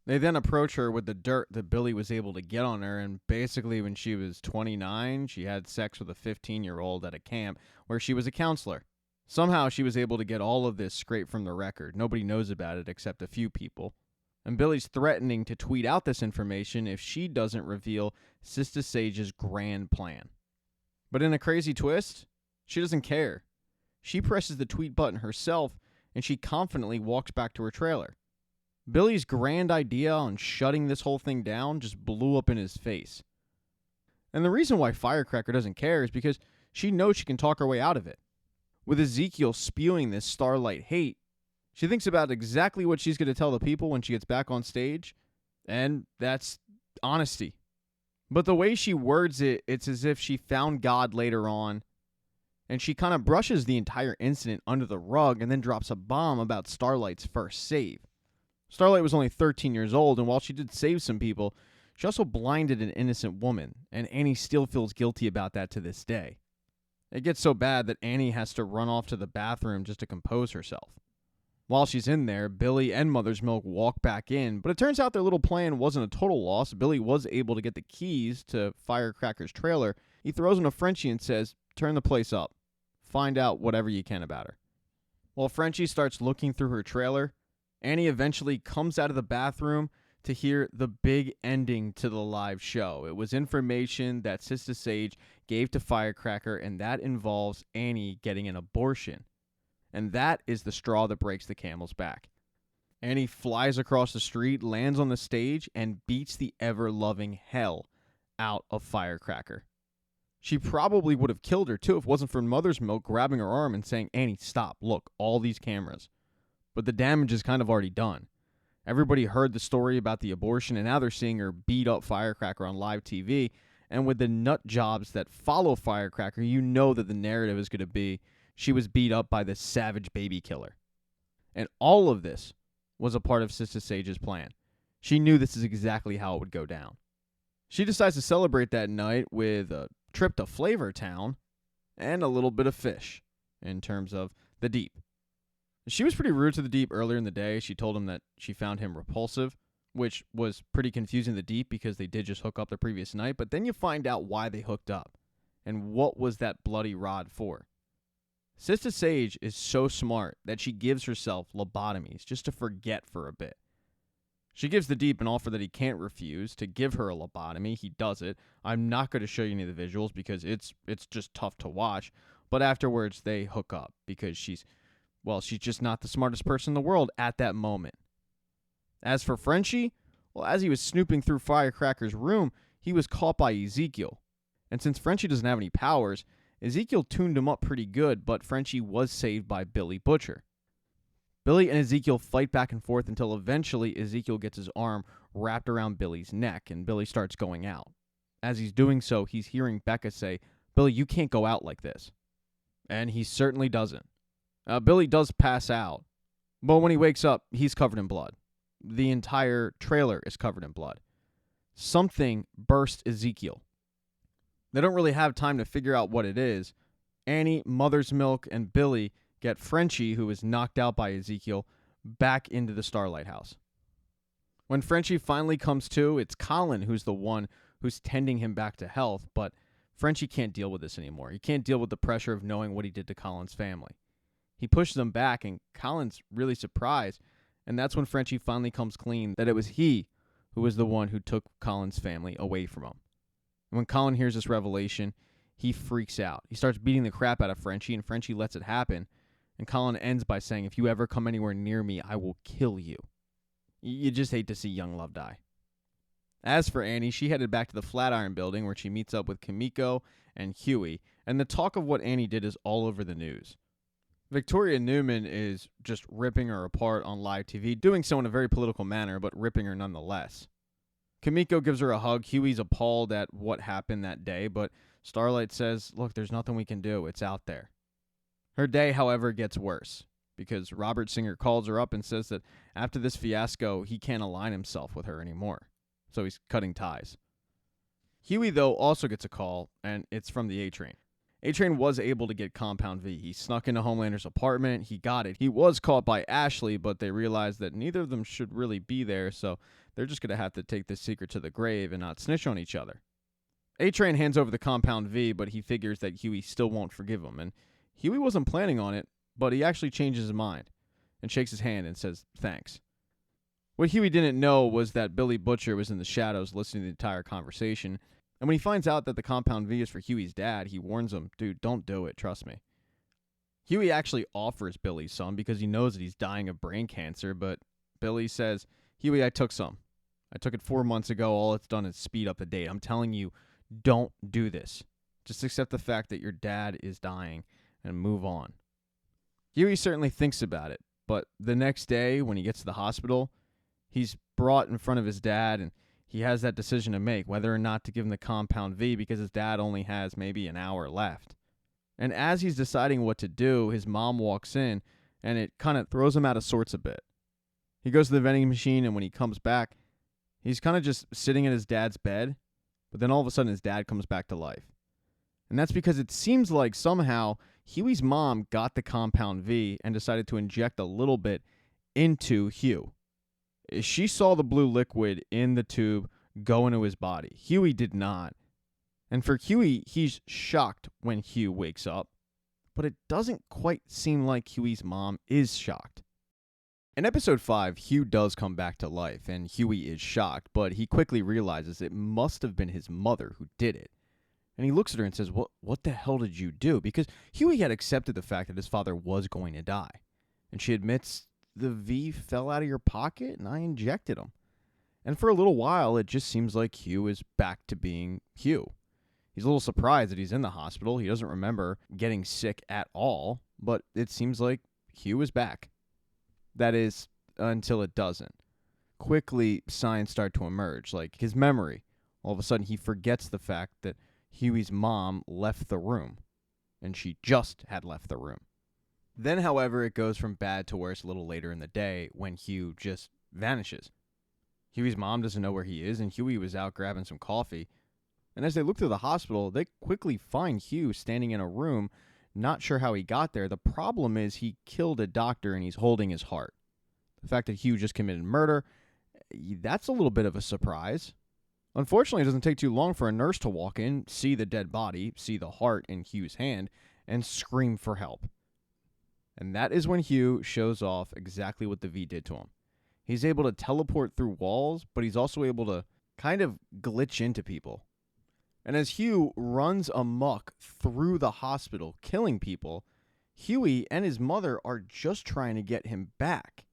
They then approach her with the dirt that Billy was able to get on her, and basically when she was 29, she had sex with a 15-year-old at a camp where she was a counselor. Somehow she was able to get all of this scraped from the record. Nobody knows about it except a few people. And Billy's threatening to tweet out this information if she doesn't reveal Sister Sage's grand plan. But in a crazy twist, she doesn't care. She presses the tweet button herself, and she confidently walks back to her trailer. Billy's grand idea on shutting this whole thing down just blew up in his face. And the reason why Firecracker doesn't care is because she knows she can talk her way out of it. With Ezekiel spewing this Starlight hate, she thinks about exactly what she's going to tell the people when she gets back on stage, and that's honesty. But the way she words it, it's as if she found God later on, and she kind of brushes the entire incident under the rug and then drops a bomb about Starlight's first save. Starlight was only 13 years old, and while she did save some people, she also blinded an innocent woman, and Annie still feels guilty about that to this day. It gets so bad that Annie has to run off to the bathroom just to compose herself. While she's in there, Billy and Mother's Milk walk back in, but it turns out their little plan wasn't a total loss. Billy was able to get the keys to Firecracker's trailer. He throws them to Frenchie and says, turn the place up. Find out whatever you can about her. While Frenchie starts looking through her trailer, Annie eventually comes out of the bathroom to hear the big ending to the live show. It was information that Sister Sage gave to Firecracker, and that involves Annie getting an abortion. And that is the straw that breaks the camel's back. Annie flies across the street, lands on the stage, and beats the ever-loving hell out of Firecracker. She probably would have killed her, too, if it wasn't for Mother's Milk grabbing her arm and saying, Annie, stop, look, all these cameras. But the damage is kind of already done. Everybody heard the story about the abortion, and now they're seeing her beat up Firecracker on live TV. And with the nut jobs that follow Firecracker, you know that the narrative is going to be she was beat up by this savage baby killer. And all of this was a part of Sister Sage's plan. She knew this is exactly how it would go down. She decides to celebrate that night with a trip to Flavor Town and a little bit of fish in terms of the Deep. She was pretty rude to the Deep earlier in the day. She told him that she found him repulsive, which was pretty confusing to the Deep because they did just hook up the previous night. But then you find out why they hooked up and what was that bloody rod for. Sister Sage is so smart that she gives herself lobotomies just to forget for a bit. She gives the Deep an offer that he can't refuse to give her a lobotomy. He does it. I'm not going to show you any of the visuals because it's just tough to watch. But afterwards, they hook up because she's just not the smartest person in the world at that moment. As for Frenchie, well, as he was snooping through Firecracker's room, he was caught by Ezekiel. And since Frenchie doesn't have any powers, Ezekiel tuned him up pretty good, but Frenchie was saved by Billy Butcher. Billy and Ezekiel fight back and forth until eventually Ezekiel gets his arm wrapped around Billy's neck, and Billy starts going out. As he's doing so, he's hearing Becca say, Billy, you can't go out like this. And he certainly doesn't. Billy does pass out, but when he wakes up, he's covered in blood. The entire trailer is covered in blood. Something burst Ezekiel. They don't really have time to figure out what it is. Annie, Mother's Milk, and Billy get Frenchie, who is knocked out by Ezekiel, back into the Starlight House. When Frenchie finally comes to, it's Colin who's the one who's tending him back to health, but Frenchie can't deal with this anymore. He can't deal with the pressure of knowing what he did to Colin's family. He pushes him back, and Colin's really surprised, and that's when Frenchie finally comes clean that it was he who was the one who took Colin's family away from him. And when Colin hears this revelation, he freaks out. He starts beating the crap out of Frenchie, and Frenchie lets it happen. And Colin ends by saying, if you ever come anywhere near me, I will kill you. You just hate to see young love die. As for Annie, she headed back to the Flatiron Building where she meets up with Kimiko and Huey, and the talk of what Annie did is all over the news. Victoria Newman is just ripping her apart on live TV, doing so in a very political manner, but ripping her nonetheless. Kimiko gives her a hug. Huey's appalled at what happened that day, but Starlight says, look, there's nothing we can do. It's out there. Her day, however, gets worse because Robert Singer calls her up and says that after this fiasco, he can't align himself with her anymore. So he's cutting ties. Huey, though, also gets a call, and it's from the A-Train. A-Train was able to get Compound V. He snuck into Homelander's apartment. He got it. He was caught by Ashley, but they realized that neither of them should really be there, so they're just going to have to take this secret to the grave and not snitch on each other. A-Train hands over the Compound V, but he figures that Huey still won't forgive him, and Huey wasn't planning on it, but he actually changes his mind and shakes his hand and says thanks. What Huey didn't know was that Billy Butcher was in the shadows listening to the entire conversation, and when he finds out that the Compound V is for Huey's dad, he warns him, dude, don't do it, trust me. Huey actually offers Billy some because he knows that he's dying of brain cancer, but Billy says, Huey, I took some. I took it 4 months ago. All it's done is speed up the date. I'm telling you, don't do this. Just accept the fact that your dad is dying and move on. Huey certainly thinks about it, but the next day when he gets to the hospital, he's brought in front of his dad and he has that decision to make, whether or not to give him the Compound V because his dad only has maybe an hour left. And as he's deciding what to do, his mom walks in and it kind of throws him out of sorts a bit. He goes to the vending machine and when he comes back, he's kind of just sitting in his dad's bed, but then all of a sudden his dad comes back to life. And that's because it seems like somehow Huey's mom got the Compound V and decided to inject a little bit into Hugh. She saw the blue liquid in the tube go into his body. Huey did not. And for Huey, he's shocked when Hugh wakes up, but it doesn't quite seem like Huey's mom is shocked. In episode 5, Hugh does come back to life, and Huey is shocked, but he quickly realizes it must have been his mother who did it. And he looks at her and says, what the hell did you do? Because Huey had accepted the fact that his father was going to die. And she admits, the V fell out of your pocket and I injected him. And for a little while, it just seems like Hugh is back to being Hugh. He's a little surprised that he's in the hospital. He doesn't remember getting sick at all, but it seems like Hugh is back. That is, until it doesn't. Quickly, signs start to emerge, like his memory. All of a sudden, he forgets the fact that Huey's mom left the room, and she just had left the room. Then, however, it goes from bad to worse a little later in the day when Hugh just vanishes. Huey's mom doesn't know where he is, and Huey was out grabbing some coffee. And as they look through the hospital, they quickly find Hugh standing in a room, not sure how he got there. The problem is he killed a doctor and he's holding his heart. The fact that Hugh just committed murder, that's a little bit of a surprise. Unfortunately, it doesn't take too long for a nurse to walk in, see the dead body, see the heart in Hugh's hand, and scream for help. And that is when Hugh shows off exactly what the V did to him. He's able to teleport through walls, but he's also able to kind of glitch into people. And as Hugh runs amok through the hospital, killing people, Huey and his mother are just trying to get him back.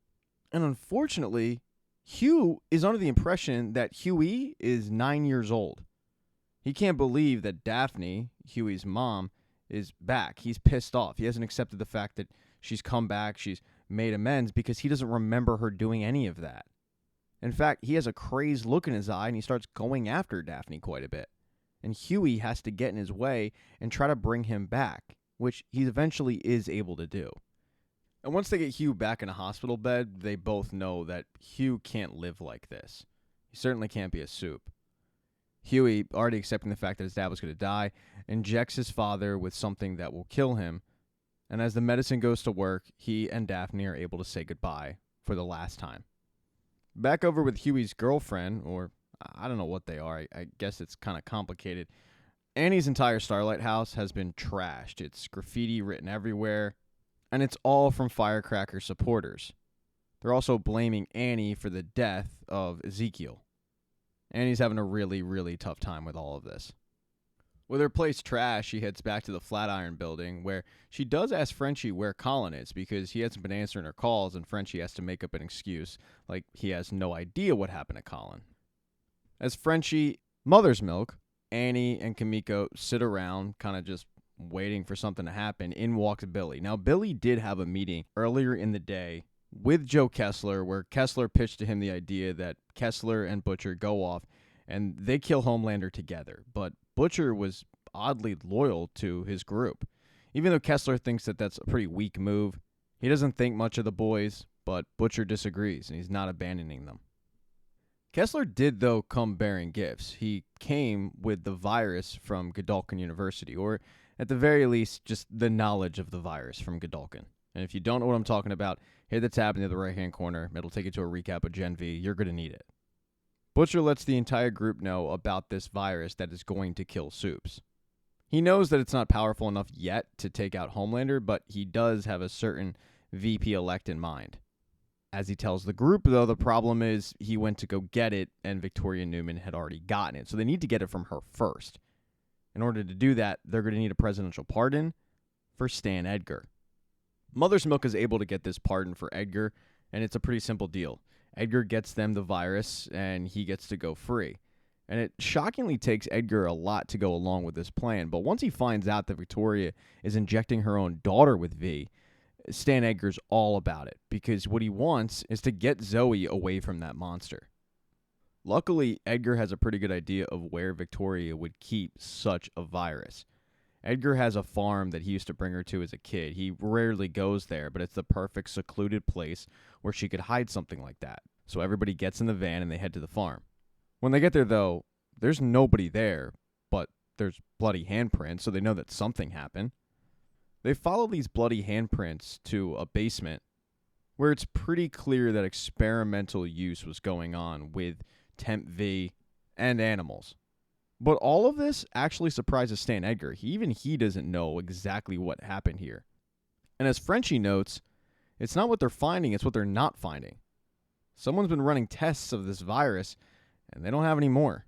And unfortunately, Hugh is under the impression that Huey is 9 years old. He can't believe that Daphne, Huey's mom, is back. He's pissed off. He hasn't accepted the fact that she's come back, she's made amends, because he doesn't remember her doing any of that. In fact, he has a crazed look in his eye, and he starts going after Daphne quite a bit. And Huey has to get in his way and try to bring him back, which he eventually is able to do. And once they get Hugh back in a hospital bed, they both know that Hugh can't live like this. He certainly can't be a soup. Huey, already accepting the fact that his dad was going to die, injects his father with something that will kill him. And as the medicine goes to work, he and Daphne are able to say goodbye for the last time. Back over with Huey's girlfriend, or I don't know what they are. I guess it's kind of complicated. Annie's entire Starlight house has been trashed. It's graffiti written everywhere, and it's all from Firecracker supporters. They're also blaming Annie for the death of Ezekiel. Annie's having a really, really tough time with all of this. With her place trashed, she heads back to the Flatiron building, where she does ask Frenchie where Colin is, because he hasn't been answering her calls, and Frenchie has to make up an excuse, like he has no idea what happened to Colin. As Frenchie mother's milk, Annie and Kimiko sit around, kind of just waiting for something to happen, in walks Billy. Now, Billy did have a meeting earlier in the day with Joe Kessler, where Kessler pitched to him the idea that Kessler and Butcher go off and they kill Homelander together. But Butcher was oddly loyal to his group. Even though Kessler thinks that that's a pretty weak move, he doesn't think much of the boys, but Butcher disagrees, and he's not abandoning them. Kessler did, though, come bearing gifts. He came with the virus from Godolphin University, or at the very least, just the knowledge of the virus from Godolphin. And if you don't know what I'm talking about, hit the tab near the right-hand corner. It'll take you to a recap of Gen V. You're going to need it. Butcher lets the entire group know about this virus that is going to kill Soups. He knows that it's not powerful enough yet to take out Homelander, but he does have a certain VP-elect in mind. As he tells the group, though, the problem is he went to go get it, and Victoria Newman had already gotten it, so they need to get it from her first. In order to do that, they're going to need a presidential pardon for Stan Edgar. Mother's Milk is able to get this pardon for Edgar, and it's a pretty simple deal. Edgar gets them the virus, and he gets to go free. And it shockingly takes Edgar a lot to go along with this plan, but once he finds out that Victoria is injecting her own daughter with V, Stan Edgar's all about it, because what he wants is to get Zoe away from that monster. Luckily, Edgar has a pretty good idea of where Victoria would keep such a virus. Edgar has a farm that he used to bring her to as a kid. He rarely goes there, but it's the perfect secluded place where she could hide something like that. So everybody gets in the van and they head to the farm. When they get there, though, there's nobody there, but there's bloody handprints, so they know that something happened. They follow these bloody handprints to a basement where it's pretty clear that experimental use was going on with Temp V and animals. But all of this actually surprises Stan Edgar. Even he doesn't know exactly what happened here. And as Frenchie notes, it's not what they're finding, it's what they're not finding. Someone's been running tests of this virus, and they don't have any more.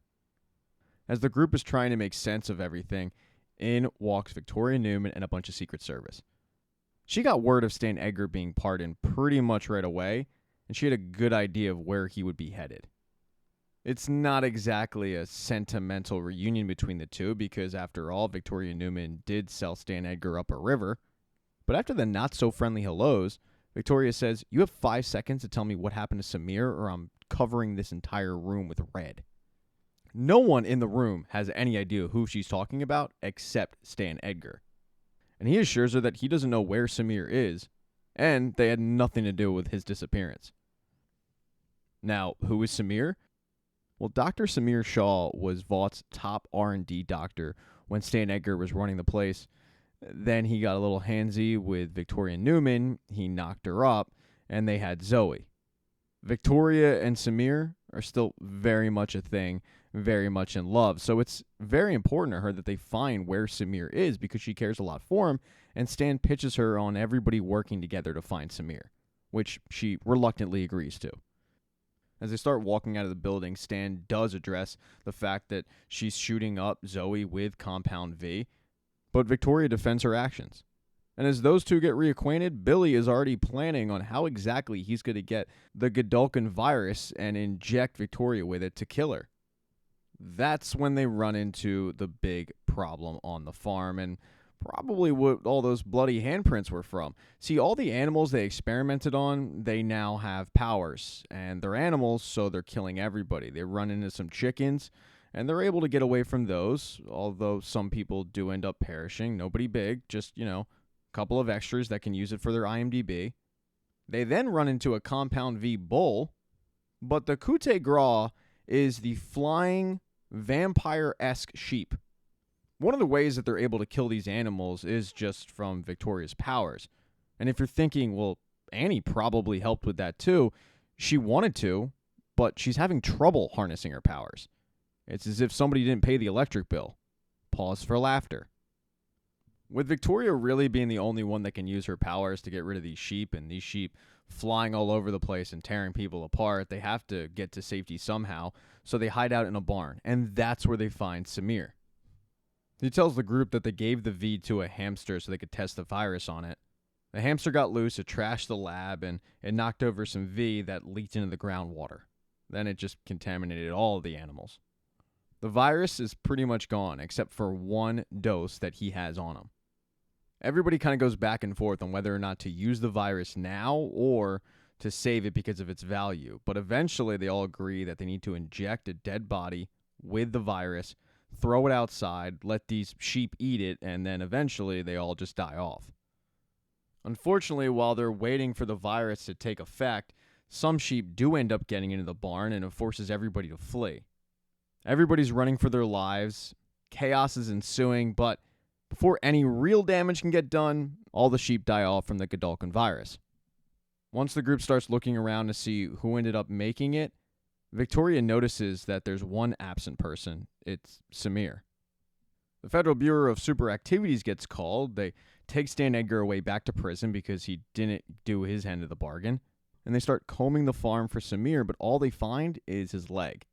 As the group is trying to make sense of everything, in walks Victoria Newman and a bunch of Secret Service. She got word of Stan Edgar being pardoned pretty much right away, and she had a good idea of where he would be headed. It's not exactly a sentimental reunion between the two, because after all, Victoria Newman did sell Stan Edgar up a river. But after the not-so-friendly hellos, Victoria says, "You have 5 seconds to tell me what happened to Samir, or I'm covering this entire room with red." No one in the room has any idea who she's talking about except Stan Edgar. And he assures her that he doesn't know where Samir is, and they had nothing to do with his disappearance. Now, who is Samir? Well, Dr. Samir Shaw was Vaught's top R&D doctor when Stan Edgar was running the place. Then he got a little handsy with Victoria Newman, he knocked her up, and they had Zoe. Victoria and Samir are still very much a thing, very much in love. So it's very important to her that they find where Samir is, because she cares a lot for him, and Stan pitches her on everybody working together to find Samir, which she reluctantly agrees to. As they start walking out of the building, Stan does address the fact that she's shooting up Zoe with Compound V, but Victoria defends her actions. And as those two get reacquainted, Billy is already planning on how exactly he's going to get the Godolphin virus and inject Victoria with it to kill her. That's when they run into the big problem on the farm, and probably what all those bloody handprints were from. See, all the animals they experimented on, they now have powers, and they're animals, so they're killing everybody. They run into some chickens, and they're able to get away from those, although some people do end up perishing. Nobody big, just, a couple of extras that can use it for their IMDb. They then run into a Compound V bull, but the coup de grace is the flying vampire-esque sheep. One of the ways that they're able to kill these animals is just from Victoria's powers. And if you're thinking, well, Annie probably helped with that too, she wanted to, but she's having trouble harnessing her powers. It's as if somebody didn't pay the electric bill. Pause for laughter. With Victoria really being the only one that can use her powers to get rid of these sheep, and these sheep flying all over the place and tearing people apart, they have to get to safety somehow, so they hide out in a barn, and that's where they find Samir. He tells the group that they gave the V to a hamster so they could test the virus on it. The hamster got loose, it trashed the lab, and it knocked over some V that leaked into the groundwater. Then it just contaminated all of the animals. The virus is pretty much gone, except for one dose that he has on him. Everybody kind of goes back and forth on whether or not to use the virus now or to save it because of its value. But eventually they all agree that they need to inject a dead body with the virus, throw it outside, let these sheep eat it, and then eventually they all just die off. Unfortunately, while they're waiting for the virus to take effect, some sheep do end up getting into the barn, and it forces everybody to flee. Everybody's running for their lives. Chaos is ensuing, but before any real damage can get done, all the sheep die off from the Godolphin virus. Once the group starts looking around to see who ended up making it, Victoria notices that there's one absent person. It's Samir. The Federal Bureau of Super Activities gets called. They take Stan Edgar away back to prison because he didn't do his end of the bargain. And they start combing the farm for Samir, but all they find is his leg.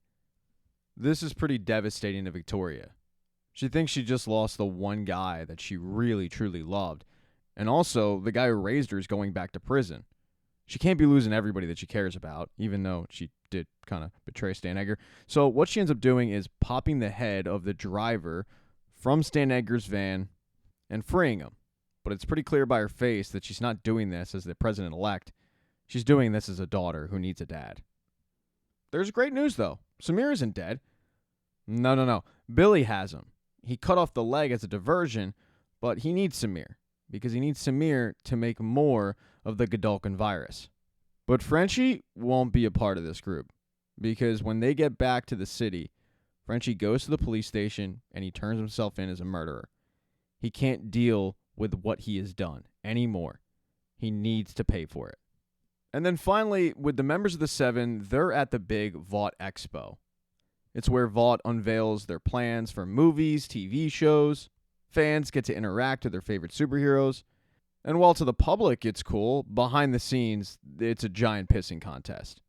This is pretty devastating to Victoria. She thinks she just lost the one guy that she really, truly loved. And also, the guy who raised her is going back to prison. She can't be losing everybody that she cares about, even though she did kind of betray Stan Edgar. So what she ends up doing is popping the head of the driver from Stan Edgar's van and freeing him. But it's pretty clear by her face that she's not doing this as the president-elect. She's doing this as a daughter who needs a dad. There's great news, though. Samir isn't dead. No. Billy has him. He cut off the leg as a diversion, but he needs Samir because he needs Samir to make more of the Godolphin virus. But Frenchie won't be a part of this group because when they get back to the city, Frenchie goes to the police station and he turns himself in as a murderer. He can't deal with what he has done anymore. He needs to pay for it. And then finally, with the members of the Seven, they're at the big Vought Expo. It's where Vought unveils their plans for movies, TV shows. Fans get to interact with their favorite superheroes. And while to the public it's cool, behind the scenes, it's a giant pissing contest.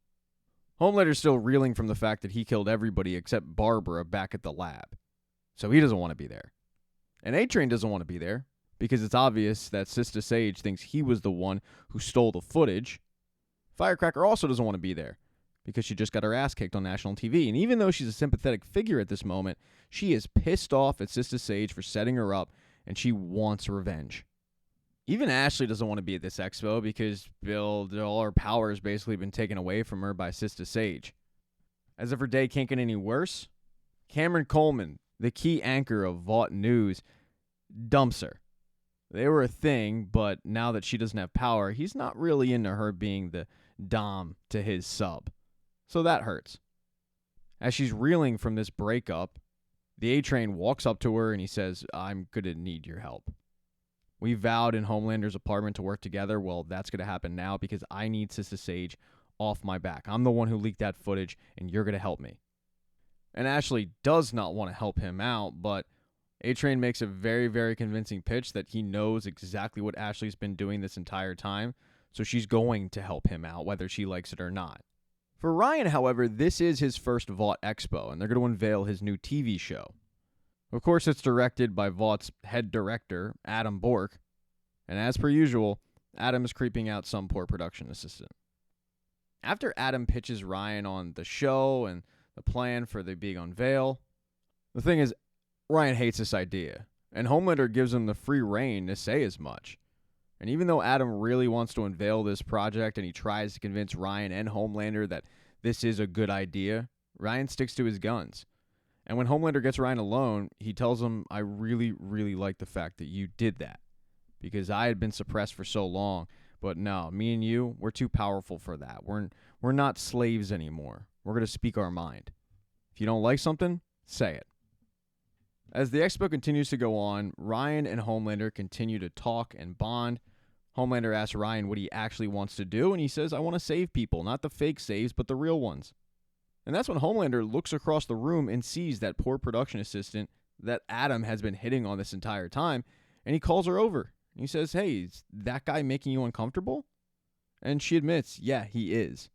Homelander's still reeling from the fact that he killed everybody except Barbara back at the lab. So he doesn't want to be there. And A-Train doesn't want to be there because it's obvious that Sister Sage thinks he was the one who stole the footage. Firecracker also doesn't want to be there because she just got her ass kicked on national TV. And even though she's a sympathetic figure at this moment, she is pissed off at Sister Sage for setting her up, and she wants revenge. Even Ashley doesn't want to be at this expo because all her power has basically been taken away from her by Sister Sage. As if her day can't get any worse, Cameron Coleman, the key anchor of Vought News, dumps her. They were a thing, but now that she doesn't have power, he's not really into her being the dom to his sub. So that hurts. As she's reeling from this breakup, the A-Train walks up to her and he says, "I'm going to need your help. We vowed in Homelander's apartment to work together. Well, that's going to happen now because I need Sister Sage off my back. I'm the one who leaked that footage, and you're going to help me." And Ashley does not want to help him out, but A-Train makes a very, very convincing pitch that he knows exactly what Ashley's been doing this entire time, so she's going to help him out, whether she likes it or not. For Ryan, however, this is his first Vought Expo, and they're going to unveil his new TV show. Of course, it's directed by Vaught's head director, Adam Bork, and as per usual, Adam is creeping out some poor production assistant. After Adam pitches Ryan on the show and the plan for the big unveil, the thing is, Ryan hates this idea, and Homelander gives him the free rein to say as much. And even though Adam really wants to unveil this project and he tries to convince Ryan and Homelander that this is a good idea, Ryan sticks to his guns. And when Homelander gets Ryan alone, he tells him, "I really, really like the fact that you did that because I had been suppressed for so long. But no, me and you, we're too powerful for that. We're not slaves anymore. We're going to speak our mind. If you don't like something, say it." As the expo continues to go on, Ryan and Homelander continue to talk and bond. Homelander asks Ryan what he actually wants to do, and he says, "I want to save people, not the fake saves, but the real ones." And that's when Homelander looks across the room and sees that poor production assistant that Adam has been hitting on this entire time, and he calls her over. And he says, "Hey, is that guy making you uncomfortable?" And she admits, yeah, he is.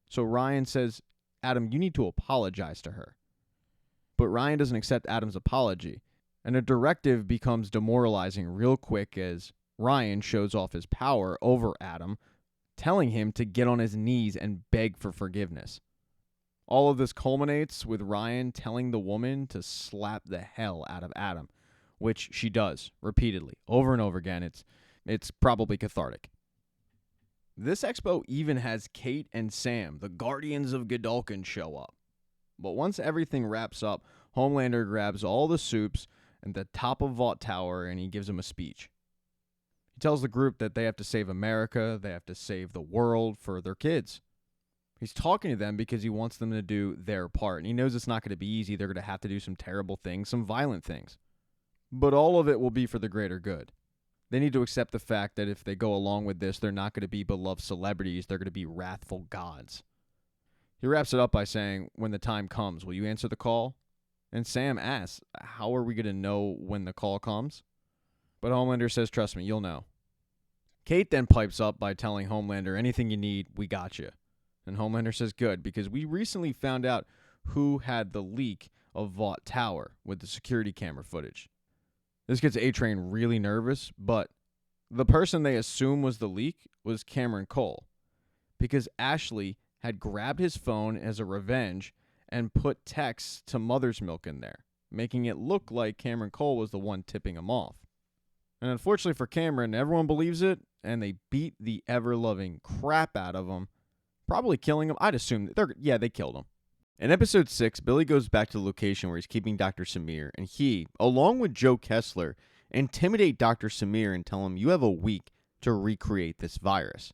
So Ryan says, "Adam, you need to apologize to her." But Ryan doesn't accept Adam's apology, and a directive becomes demoralizing real quick as Ryan shows off his power over Adam, telling him to get on his knees and beg for forgiveness. All of this culminates with Ryan telling the woman to slap the hell out of Adam, which she does repeatedly, over and over again. It's probably cathartic. This expo even has Kate and Sam, the Guardians of Godalkin, show up. But once everything wraps up, Homelander grabs all the soups at the top of Vought Tower and he gives them a speech. He tells the group that they have to save America, they have to save the world for their kids. He's talking to them because he wants them to do their part. And he knows it's not going to be easy. They're going to have to do some terrible things, some violent things. But all of it will be for the greater good. They need to accept the fact that if they go along with this, they're not going to be beloved celebrities. They're going to be wrathful gods. He wraps it up by saying, when the time comes, will you answer the call? And Sam asks, how are we going to know when the call comes? But Homelander says, trust me, you'll know. Kate then pipes up by telling Homelander, anything you need, we got you. And Homelander says, good, because we recently found out who had the leak of Vought Tower with the security camera footage. This gets A-Train really nervous, but the person they assume was the leak was Cameron Cole, because Ashley had grabbed his phone as a revenge and put texts to Mother's Milk in there, making it look like Cameron Cole was the one tipping him off. And unfortunately for Cameron, everyone believes it, and they beat the ever-loving crap out of him, probably killing him. I'd assume they killed him. In episode 6, Billy goes back to the location where he's keeping Dr. Samir, and he, along with Joe Kessler, intimidate Dr. Samir and tell him, you have a week to recreate this virus.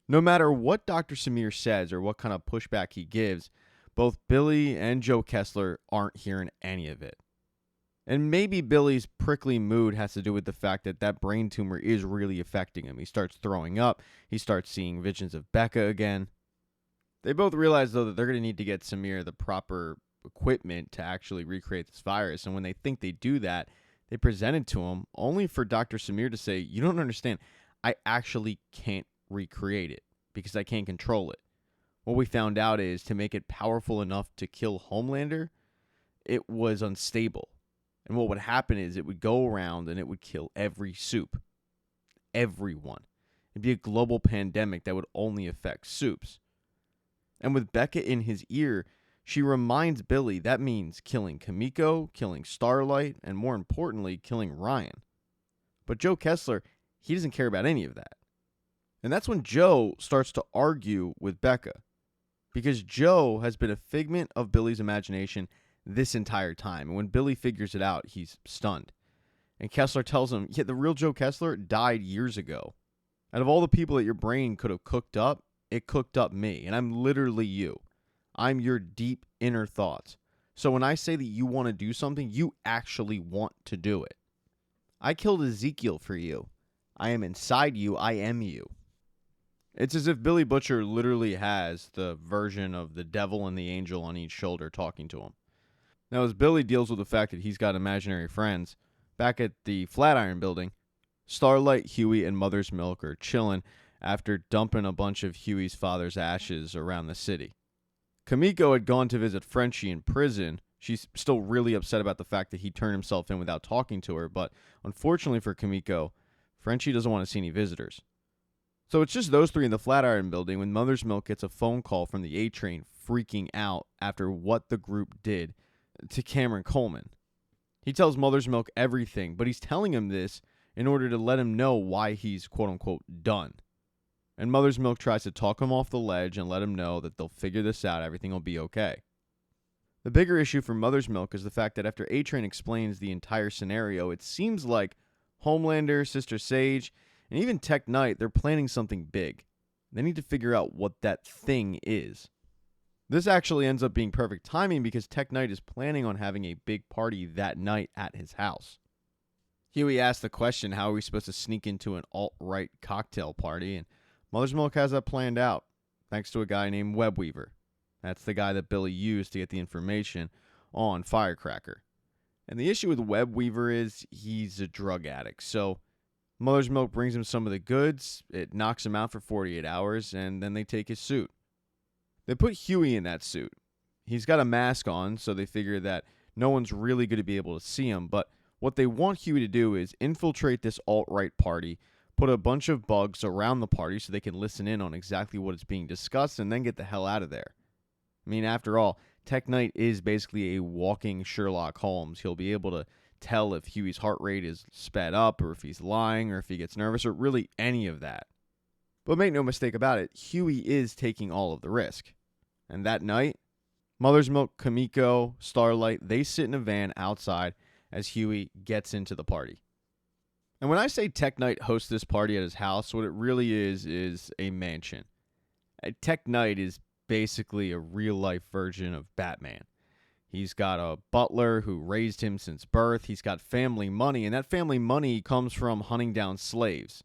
No matter what Dr. Samir says or what kind of pushback he gives, both Billy and Joe Kessler aren't hearing any of it. And maybe Billy's prickly mood has to do with the fact that that brain tumor is really affecting him. He starts throwing up. He starts seeing visions of Becca again. They both realize, though, that they're going to need to get Samir the proper equipment to actually recreate this virus. And when they think they do that, they present it to him only for Dr. Samir to say, you don't understand. I actually can't recreate it because I can't control it. What we found out is to make it powerful enough to kill Homelander, it was unstable. And what would happen is it would go around and it would kill every soup. Everyone. It'd be a global pandemic that would only affect soups. And with Becca in his ear, she reminds Billy that means killing Kimiko, killing Starlight, and more importantly, killing Ryan. But Joe Kessler, he doesn't care about any of that. And that's when Joe starts to argue with Becca. Because Joe has been a figment of Billy's imagination this entire time. And when Billy figures it out, he's stunned. And Kessler tells him, yeah, the real Joe Kessler died years ago. Out of all the people that your brain could have cooked up, it cooked up me. And I'm literally you. I'm your deep inner thoughts. So when I say that you want to do something, you actually want to do it. I killed Ezekiel for you. I am inside you. I am you. It's as if Billy Butcher literally has the version of the devil and the angel on each shoulder talking to him. Now, as Billy deals with the fact that he's got imaginary friends, back at the Flatiron building, Starlight, Huey, and Mother's Milk are chilling after dumping a bunch of Huey's father's ashes around the city. Kimiko had gone to visit Frenchie in prison. She's still really upset about the fact that he turned himself in without talking to her, but unfortunately for Kimiko, Frenchie doesn't want to see any visitors. So it's just those three in the Flatiron building when Mother's Milk gets a phone call from the A-Train freaking out after what the group did to Cameron Coleman. He tells Mother's Milk everything, but he's telling him this in order to let him know why he's quote-unquote done. And Mother's Milk tries to talk him off the ledge and let him know that they'll figure this out, everything will be okay. The bigger issue for Mother's Milk is the fact that after A-Train explains the entire scenario, it seems like Homelander, Sister Sage, and even Tech Knight, they're planning something big. They need to figure out what that thing is. This actually ends up being perfect timing because Tech Knight is planning on having a big party that night at his house. Huey asks the question, how are we supposed to sneak into an alt-right cocktail party? And Mother's Milk has that planned out, thanks to a guy named Webweaver. That's the guy that Billy used to get the information on Firecracker. And the issue with Webweaver is he's a drug addict, so Mother's Milk brings him some of the goods, it knocks him out for 48 hours, and then they take his suit. They put Huey in that suit. He's got a mask on, so they figure that no one's really going to be able to see him, but what they want Huey to do is infiltrate this alt-right party, put a bunch of bugs around the party so they can listen in on exactly what is being discussed, and then get the hell out of there. I mean, after all, Tech Knight is basically a walking Sherlock Holmes. He'll be able to tell if Huey's heart rate is sped up or if he's lying or if he gets nervous or really any of that. But make no mistake about it, Huey is taking all of the risk. And that night, Mother's Milk, Kimiko, Starlight, they sit in a van outside as Huey gets into the party. And when I say Tech Knight hosts this party at his house, what it really is a mansion. Tech Knight is basically a real-life version of Batman. He's got a butler who raised him since birth. He's got family money, and that family money comes from hunting down slaves.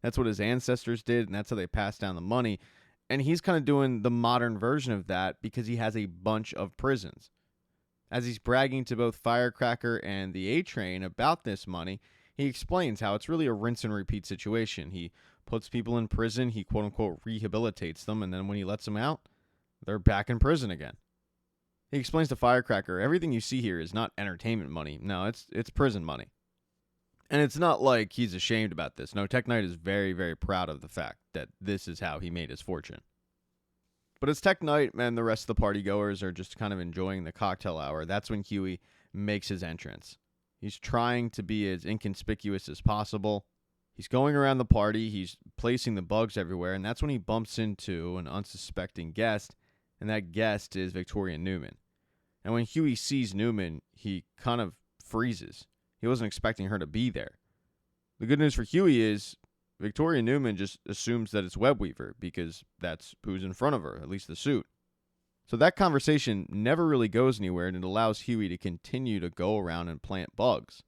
That's what his ancestors did, and that's how they passed down the money. And he's kind of doing the modern version of that because he has a bunch of prisons. As he's bragging to both Firecracker and the A-Train about this money, he explains how it's really a rinse and repeat situation. He puts people in prison, he quote-unquote rehabilitates them, and then when he lets them out, they're back in prison again. He explains to Firecracker, everything you see here is not entertainment money. No, it's prison money. And it's not like he's ashamed about this. No, Tech Knight is very, very proud of the fact that this is how he made his fortune. But as Tech Knight and the rest of the partygoers are just kind of enjoying the cocktail hour, that's when Huey makes his entrance. He's trying to be as inconspicuous as possible. He's going around the party, he's placing the bugs everywhere, and that's when he bumps into an unsuspecting guest, and that guest is Victoria Newman. And when Huey sees Newman, he kind of freezes. He wasn't expecting her to be there. The good news for Huey is Victoria Newman just assumes that it's Webweaver because that's who's in front of her, at least the suit. So that conversation never really goes anywhere, and it allows Huey to continue to go around and plant bugs.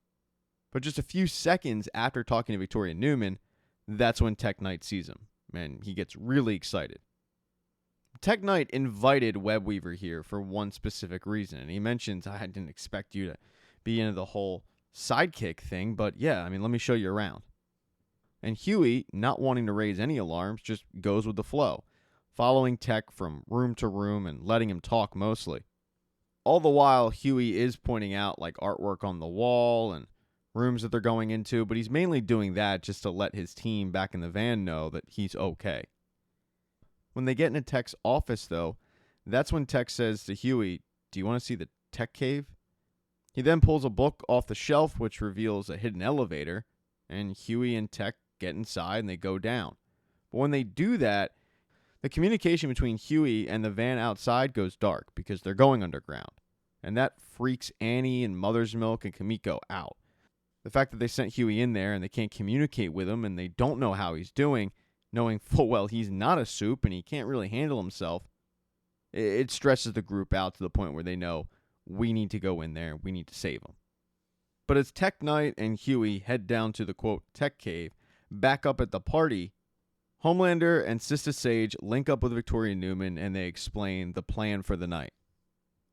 But just a few seconds after talking to Victoria Newman, that's when Tech Knight sees him, and he gets really excited. Tech Knight invited Webweaver here for one specific reason, and he mentions, I didn't expect you to be into the whole sidekick thing, but yeah, let me show you around. And Huey, not wanting to raise any alarms, just goes with the flow, following Tech from room to room and letting him talk mostly. All the while, Huey is pointing out like artwork on the wall and rooms that they're going into, but he's mainly doing that just to let his team back in the van know that he's okay. When they get into Tech's office, though, that's when Tech says to Huey, do you want to see the Tech Cave? He then pulls a book off the shelf, which reveals a hidden elevator, and Huey and Tech get inside and they go down. But when they do that, the communication between Huey and the van outside goes dark because they're going underground. And that freaks Annie and Mother's Milk and Kimiko out. The fact that they sent Huey in there and they can't communicate with him and they don't know how he's doing, knowing full well he's not a soup and he can't really handle himself, it stresses the group out to the point where they know we need to go in there and we need to save him. But as Tech Knight and Huey head down to the quote Tech Cave, back up at the party, Homelander and Sister Sage link up with Victoria Newman and they explain the plan for the night.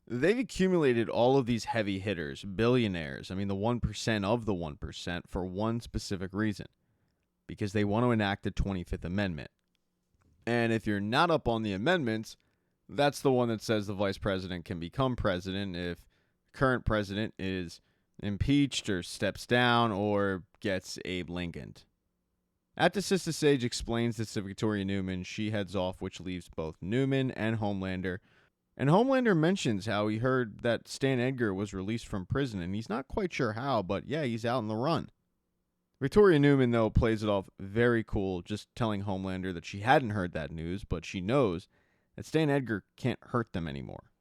They've accumulated all of these heavy hitters, billionaires, the 1% of the 1%, for one specific reason. Because they want to enact the 25th Amendment. And if you're not up on the amendments, that's the one that says the vice president can become president if the current president is impeached or steps down or gets Abe Lincolned. After Sister Sage explains this to Victoria Newman, she heads off, which leaves both Newman and Homelander. And Homelander mentions how he heard that Stan Edgar was released from prison, and he's not quite sure how, but yeah, he's out on the run. Victoria Newman, though, plays it off very cool, just telling Homelander that she hadn't heard that news, but she knows that Stan Edgar can't hurt them anymore.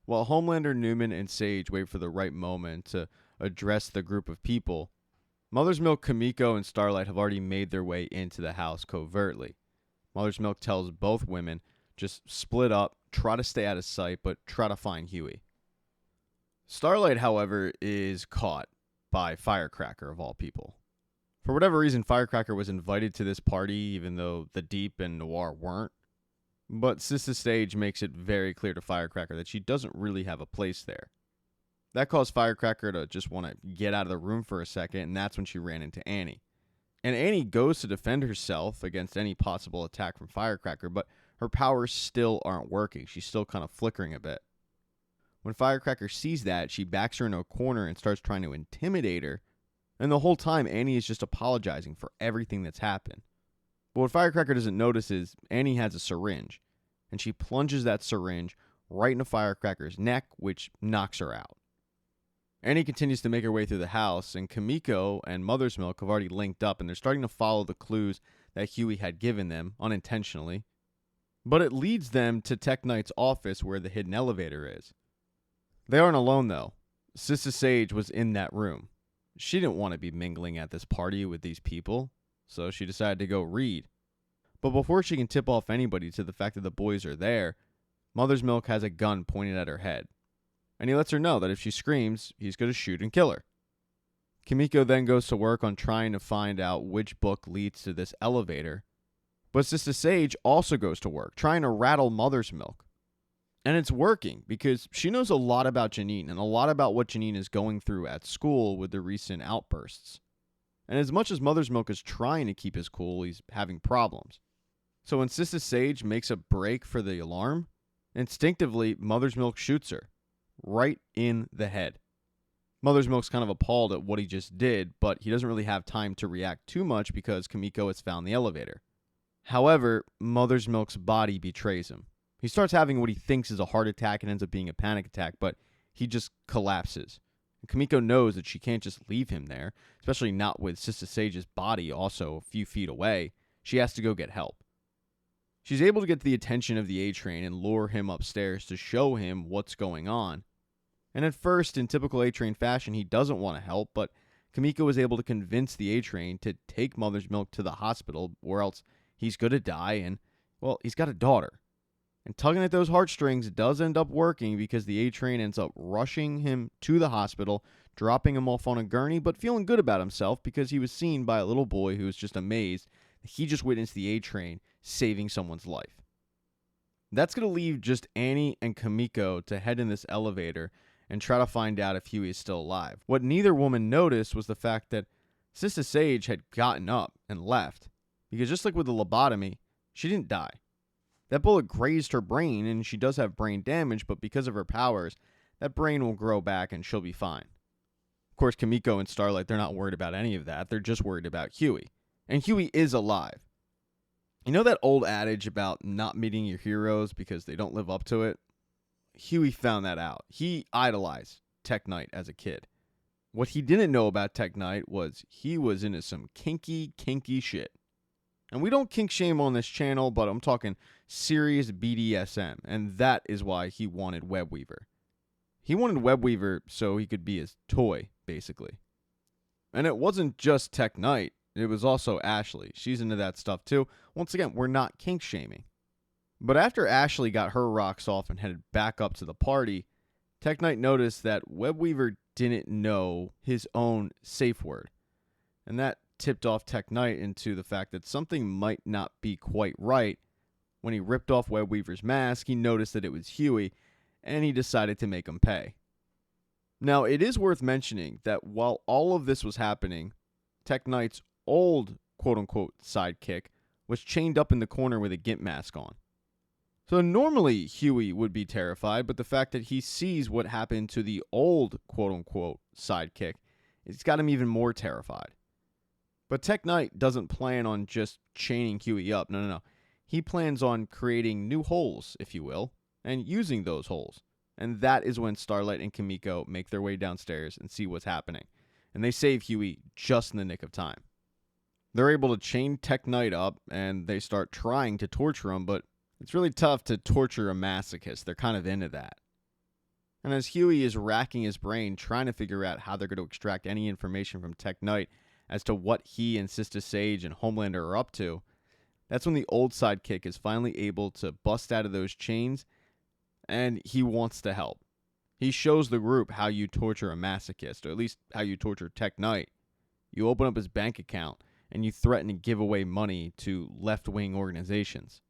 While Homelander, Newman, and Sage wait for the right moment to address the group of people, Mother's Milk, Kimiko, and Starlight have already made their way into the house covertly. Mother's Milk tells both women, just split up, try to stay out of sight, but try to find Huey. Starlight, however, is caught by Firecracker, of all people. For whatever reason, Firecracker was invited to this party, even though the Deep and Noir weren't. But Sister Sage makes it very clear to Firecracker that she doesn't really have a place there. That caused Firecracker to just want to get out of the room for a second, and that's when she ran into Annie. And Annie goes to defend herself against any possible attack from Firecracker, but her powers still aren't working. She's still kind of flickering a bit. When Firecracker sees that, she backs her into a corner and starts trying to intimidate her. And the whole time, Annie is just apologizing for everything that's happened. But what Firecracker doesn't notice is Annie has a syringe. And she plunges that syringe right into Firecracker's neck, which knocks her out. Annie continues to make her way through the house, and Kimiko and Mother's Milk have already linked up, and they're starting to follow the clues that Huey had given them, unintentionally. But it leads them to Tech Knight's office where the hidden elevator is. They aren't alone, though. Sister Sage was in that room. She didn't want to be mingling at this party with these people, so she decided to go read. But before she can tip off anybody to the fact that the boys are there, Mother's Milk has a gun pointed at her head. And he lets her know that if she screams, he's going to shoot and kill her. Kimiko then goes to work on trying to find out which book leads to this elevator. But Sister Sage also goes to work, trying to rattle Mother's Milk. And it's working, because she knows a lot about Janine, and a lot about what Janine is going through at school with the recent outbursts. And as much as Mother's Milk is trying to keep his cool, he's having problems. So when Sister Sage makes a break for the alarm, instinctively, Mother's Milk shoots her. Right in the head. Mother's Milk's kind of appalled at what he just did, but he doesn't really have time to react too much because Kimiko has found the elevator. However, Mother's Milk's body betrays him. He starts having what he thinks is a heart attack and ends up being a panic attack, but he just collapses. And Kimiko knows that she can't just leave him there, especially not with Sister Sage's body also a few feet away. She has to go get help. She's able to get the attention of the A-Train and lure him upstairs to show him what's going on. And at first, in typical A-Train fashion, he doesn't want to help, but Kimiko is able to convince the A-Train to take Mother's Milk to the hospital, or else he's going to die, and, well, he's got a daughter. And tugging at those heartstrings does end up working because the A-Train ends up rushing him to the hospital, dropping him off on a gurney, but feeling good about himself because he was seen by a little boy who was just amazed that he just witnessed the A-Train saving someone's life. That's going to leave just Annie and Kimiko to head in this elevator and try to find out if Huey is still alive. What neither woman noticed was the fact that Sister Sage had gotten up and left, because just like with the lobotomy, she didn't die. That bullet grazed her brain, and she does have brain damage, but because of her powers, that brain will grow back and she'll be fine. Of course, Kimiko and Starlight, they're not worried about any of that. They're just worried about Huey. And Huey is alive. You know that old adage about not meeting your heroes because they don't live up to it? Huey found that out. He idolized Tech Knight as a kid. What he didn't know about Tech Knight was he was into some kinky shit. And we don't kink shame on this channel, but I'm talking serious BDSM, and that is why he wanted Webweaver. He wanted Webweaver so he could be his toy, basically. And it wasn't just Tech Knight. It was also Ashley. She's into that stuff too. Once again, we're not kink shaming. But after Ashley got her rocks off and headed back up to the party, Tech Knight noticed that Webweaver didn't know his own safe word. And that tipped off Tech Knight into the fact that something might not be quite right. When he ripped off Webweaver's mask, he noticed that it was Huey, and he decided to make him pay. Now, it is worth mentioning that while all of this was happening, Tech Knight's old quote-unquote sidekick was chained up in the corner with a gimp mask on. So normally Huey would be terrified, but the fact that he sees what happened to the old quote-unquote sidekick, it's got him even more terrified. But Tech Knight doesn't plan on just chaining Huey up. No. He plans on creating new holes, if you will, and using those holes. And that is when Starlight and Kimiko make their way downstairs and see what's happening. And they save Huey just in the nick of time. They're able to chain Tech Knight up, and they start trying to torture him, but it's really tough to torture a masochist. They're kind of into that. And as Huey is racking his brain trying to figure out how they're going to extract any information from Tech Knight as to what he and Sister Sage and Homelander are up to, that's when the old sidekick is finally able to bust out of those chains, and he wants to help. He shows the group how you torture a masochist, or at least how you torture Tech Knight. You open up his bank account, and you threaten to give away money to left-wing organizations.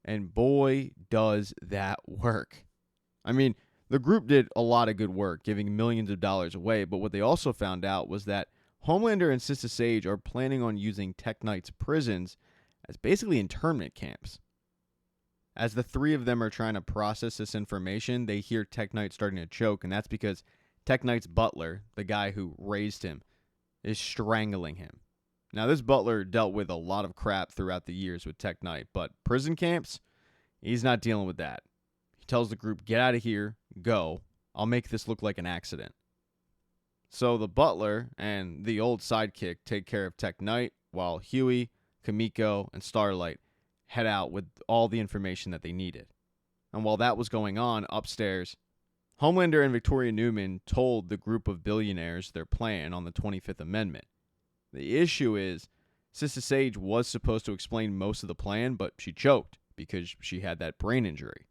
And boy, does that work. I mean, the group did a lot of good work, giving millions of dollars away, but what they also found out was that Homelander and Sister Sage are planning on using Tech Knight's prisons as basically internment camps. As the three of them are trying to process this information, they hear Tech Knight starting to choke, and that's because Tech Knight's butler, the guy who raised him, is strangling him. Now, this butler dealt with a lot of crap throughout the years with Tech Knight, but prison camps, he's not dealing with that. He tells the group, get out of here, go. I'll make this look like an accident. So the butler and the old sidekick take care of Tech Knight while Huey, Kimiko, and Starlight head out with all the information that they needed. And while that was going on upstairs, Homelander and Victoria Newman told the group of billionaires their plan on the 25th Amendment. The issue is, Sister Sage was supposed to explain most of the plan, but she choked because she had that brain injury.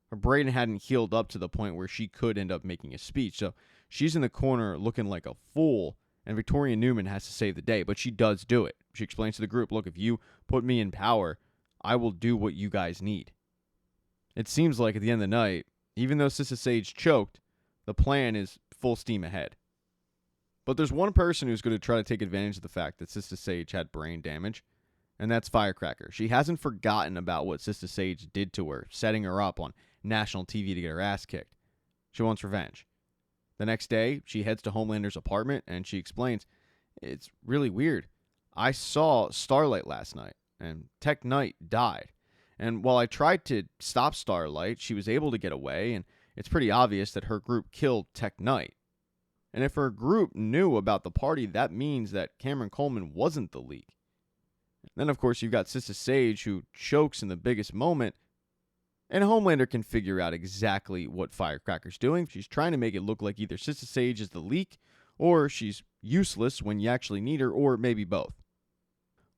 Her brain hadn't healed up to the point where she could end up making a speech, so she's in the corner looking like a fool, and Victoria Newman has to save the day, but she does do it. She explains to the group, look, if you put me in power, I will do what you guys need. It seems like at the end of the night, even though Sister Sage choked, the plan is full steam ahead. But there's one person who's going to try to take advantage of the fact that Sister Sage had brain damage, and that's Firecracker. She hasn't forgotten about what Sister Sage did to her, setting her up on national TV to get her ass kicked. She wants revenge. The next day, she heads to Homelander's apartment, and she explains, it's really weird. I saw Starlight last night, and Tech Knight died. And while I tried to stop Starlight, she was able to get away, and it's pretty obvious that her group killed Tech Knight. And if her group knew about the party, that means that Cameron Coleman wasn't the leak. Then, of course, you've got Sister Sage, who chokes in the biggest moment, and Homelander can figure out exactly what Firecracker's doing. She's trying to make it look like either Sister Sage is the leak, or she's useless when you actually need her, or maybe both.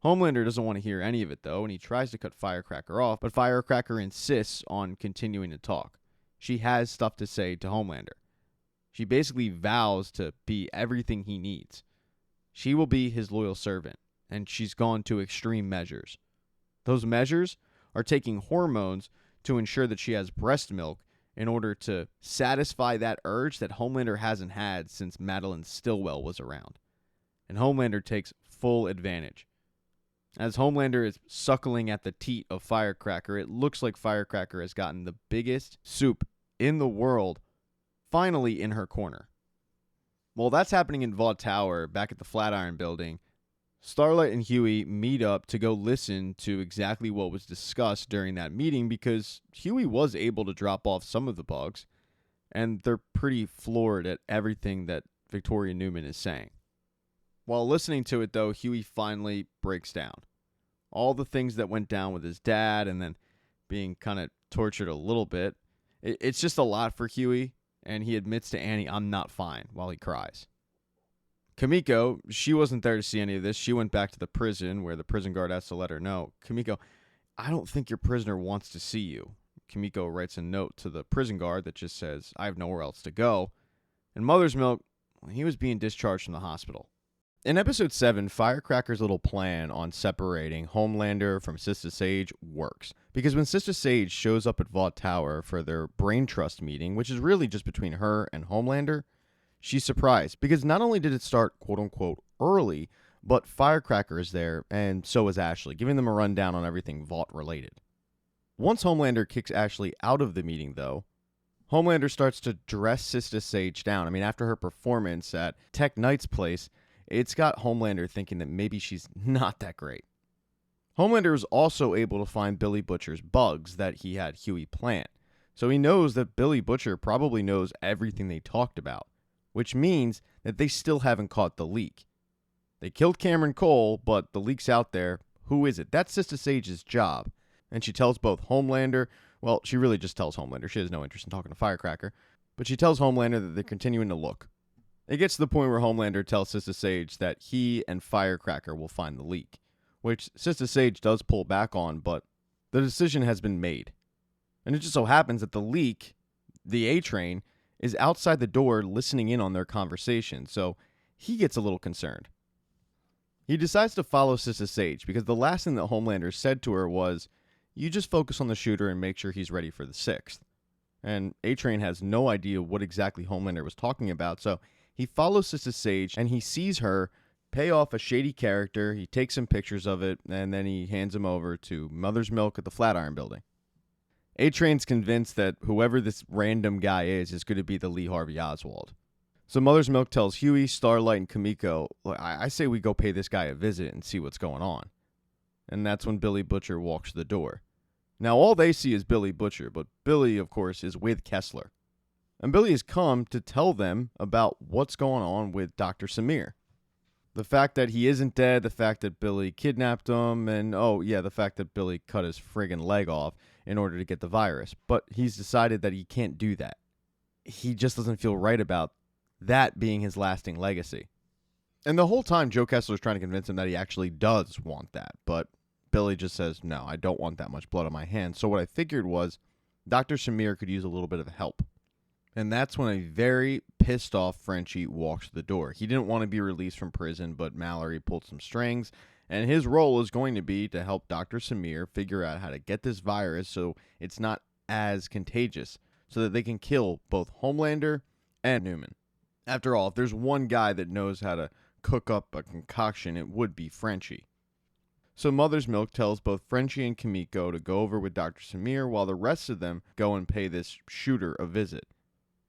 Homelander doesn't want to hear any of it, though, and he tries to cut Firecracker off, but Firecracker insists on continuing to talk. She has stuff to say to Homelander. She basically vows to be everything he needs. She will be his loyal servant, and she's gone to extreme measures. Those measures are taking hormones to ensure that she has breast milk in order to satisfy that urge that Homelander hasn't had since Madeline Stillwell was around. And Homelander takes full advantage. As Homelander is suckling at the teat of Firecracker, it looks like Firecracker has gotten the biggest soup in the world finally in her corner. While that's happening in Vought Tower, back at the Flatiron Building, Starlight and Huey meet up to go listen to exactly what was discussed during that meeting, because Huey was able to drop off some of the bugs, and they're pretty floored at everything that Victoria Newman is saying. While listening to it, though, Huey finally breaks down. All the things that went down with his dad and then being kind of tortured a little bit. It's just a lot for Huey, and he admits to Annie, I'm not fine, while he cries. Kimiko, she wasn't there to see any of this. She went back to the prison where the prison guard has to let her know, Kimiko, I don't think your prisoner wants to see you. Kimiko writes a note to the prison guard that just says, I have nowhere else to go. And Mother's Milk, he was being discharged from the hospital. In episode 7, Firecracker's little plan on separating Homelander from Sister Sage works. Because when Sister Sage shows up at Vought Tower for their Brain Trust meeting, which is really just between her and Homelander, she's surprised. Because not only did it start, quote-unquote, early, but Firecracker is there, and so is Ashley, giving them a rundown on everything Vought-related. Once Homelander kicks Ashley out of the meeting, though, Homelander starts to dress Sister Sage down. I mean, after her performance at Tech Knight's place, it's got Homelander thinking that maybe she's not that great. Homelander is also able to find Billy Butcher's bugs that he had Huey plant. So he knows that Billy Butcher probably knows everything they talked about, which means that they still haven't caught the leak. They killed Cameron Cole, but the leak's out there. Who is it? That's Sister Sage's job. And she tells both Homelander, well, she really just tells Homelander. She has no interest in talking to Firecracker. But she tells Homelander that they're continuing to look. It gets to the point where Homelander tells Sister Sage that he and Firecracker will find the leak, which Sister Sage does pull back on, but the decision has been made. And it just so happens that the leak, the A-Train, is outside the door listening in on their conversation, so he gets a little concerned. He decides to follow Sister Sage because the last thing that Homelander said to her was, you just focus on the shooter and make sure he's ready for the 6th. And A-Train has no idea what exactly Homelander was talking about, so he follows Sister Sage, and he sees her pay off a shady character. He takes some pictures of it, and then he hands him over to Mother's Milk at the Flatiron Building. A-Train's convinced that whoever this random guy is going to be the Lee Harvey Oswald. So Mother's Milk tells Huey, Starlight, and Kimiko, look, I say we go pay this guy a visit and see what's going on. And that's when Billy Butcher walks to the door. Now, all they see is Billy Butcher, but Billy, of course, is with Kessler. And Billy has come to tell them about what's going on with Dr. Samir. The fact that he isn't dead, the fact that Billy kidnapped him, and the fact that Billy cut his friggin' leg off in order to get the virus. But he's decided that he can't do that. He just doesn't feel right about that being his lasting legacy. And the whole time, Joe Kessler's trying to convince him that he actually does want that. But Billy just says, no, I don't want that much blood on my hands. So what I figured was Dr. Samir could use a little bit of help. And that's when a very pissed off Frenchie walks to the door. He didn't want to be released from prison, but Mallory pulled some strings. And his role is going to be to help Dr. Samir figure out how to get this virus so it's not as contagious, so that they can kill both Homelander and Newman. After all, if there's one guy that knows how to cook up a concoction, it would be Frenchie. So Mother's Milk tells both Frenchie and Kimiko to go over with Dr. Samir while the rest of them go and pay this shooter a visit.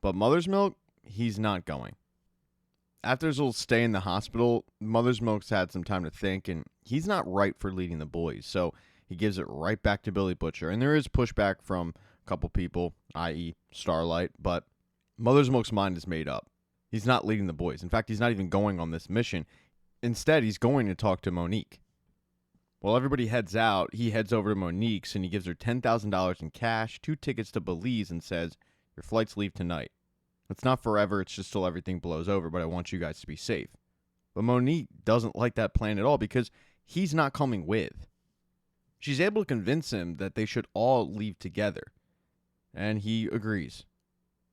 But Mother's Milk, he's not going. After his little stay in the hospital, Mother's Milk's had some time to think, and he's not right for leading the boys, so he gives it right back to Billy Butcher. And there is pushback from a couple people, i.e. Starlight, but Mother's Milk's mind is made up. He's not leading the boys. In fact, he's not even going on this mission. Instead, he's going to talk to Monique. While everybody heads out, he heads over to Monique's and he gives her $10,000 in cash, 2 tickets to Belize, and says, your flights leave tonight. It's not forever, it's just till everything blows over, but I want you guys to be safe. But Monique doesn't like that plan at all because he's not coming with. She's able to convince him that they should all leave together, and he agrees.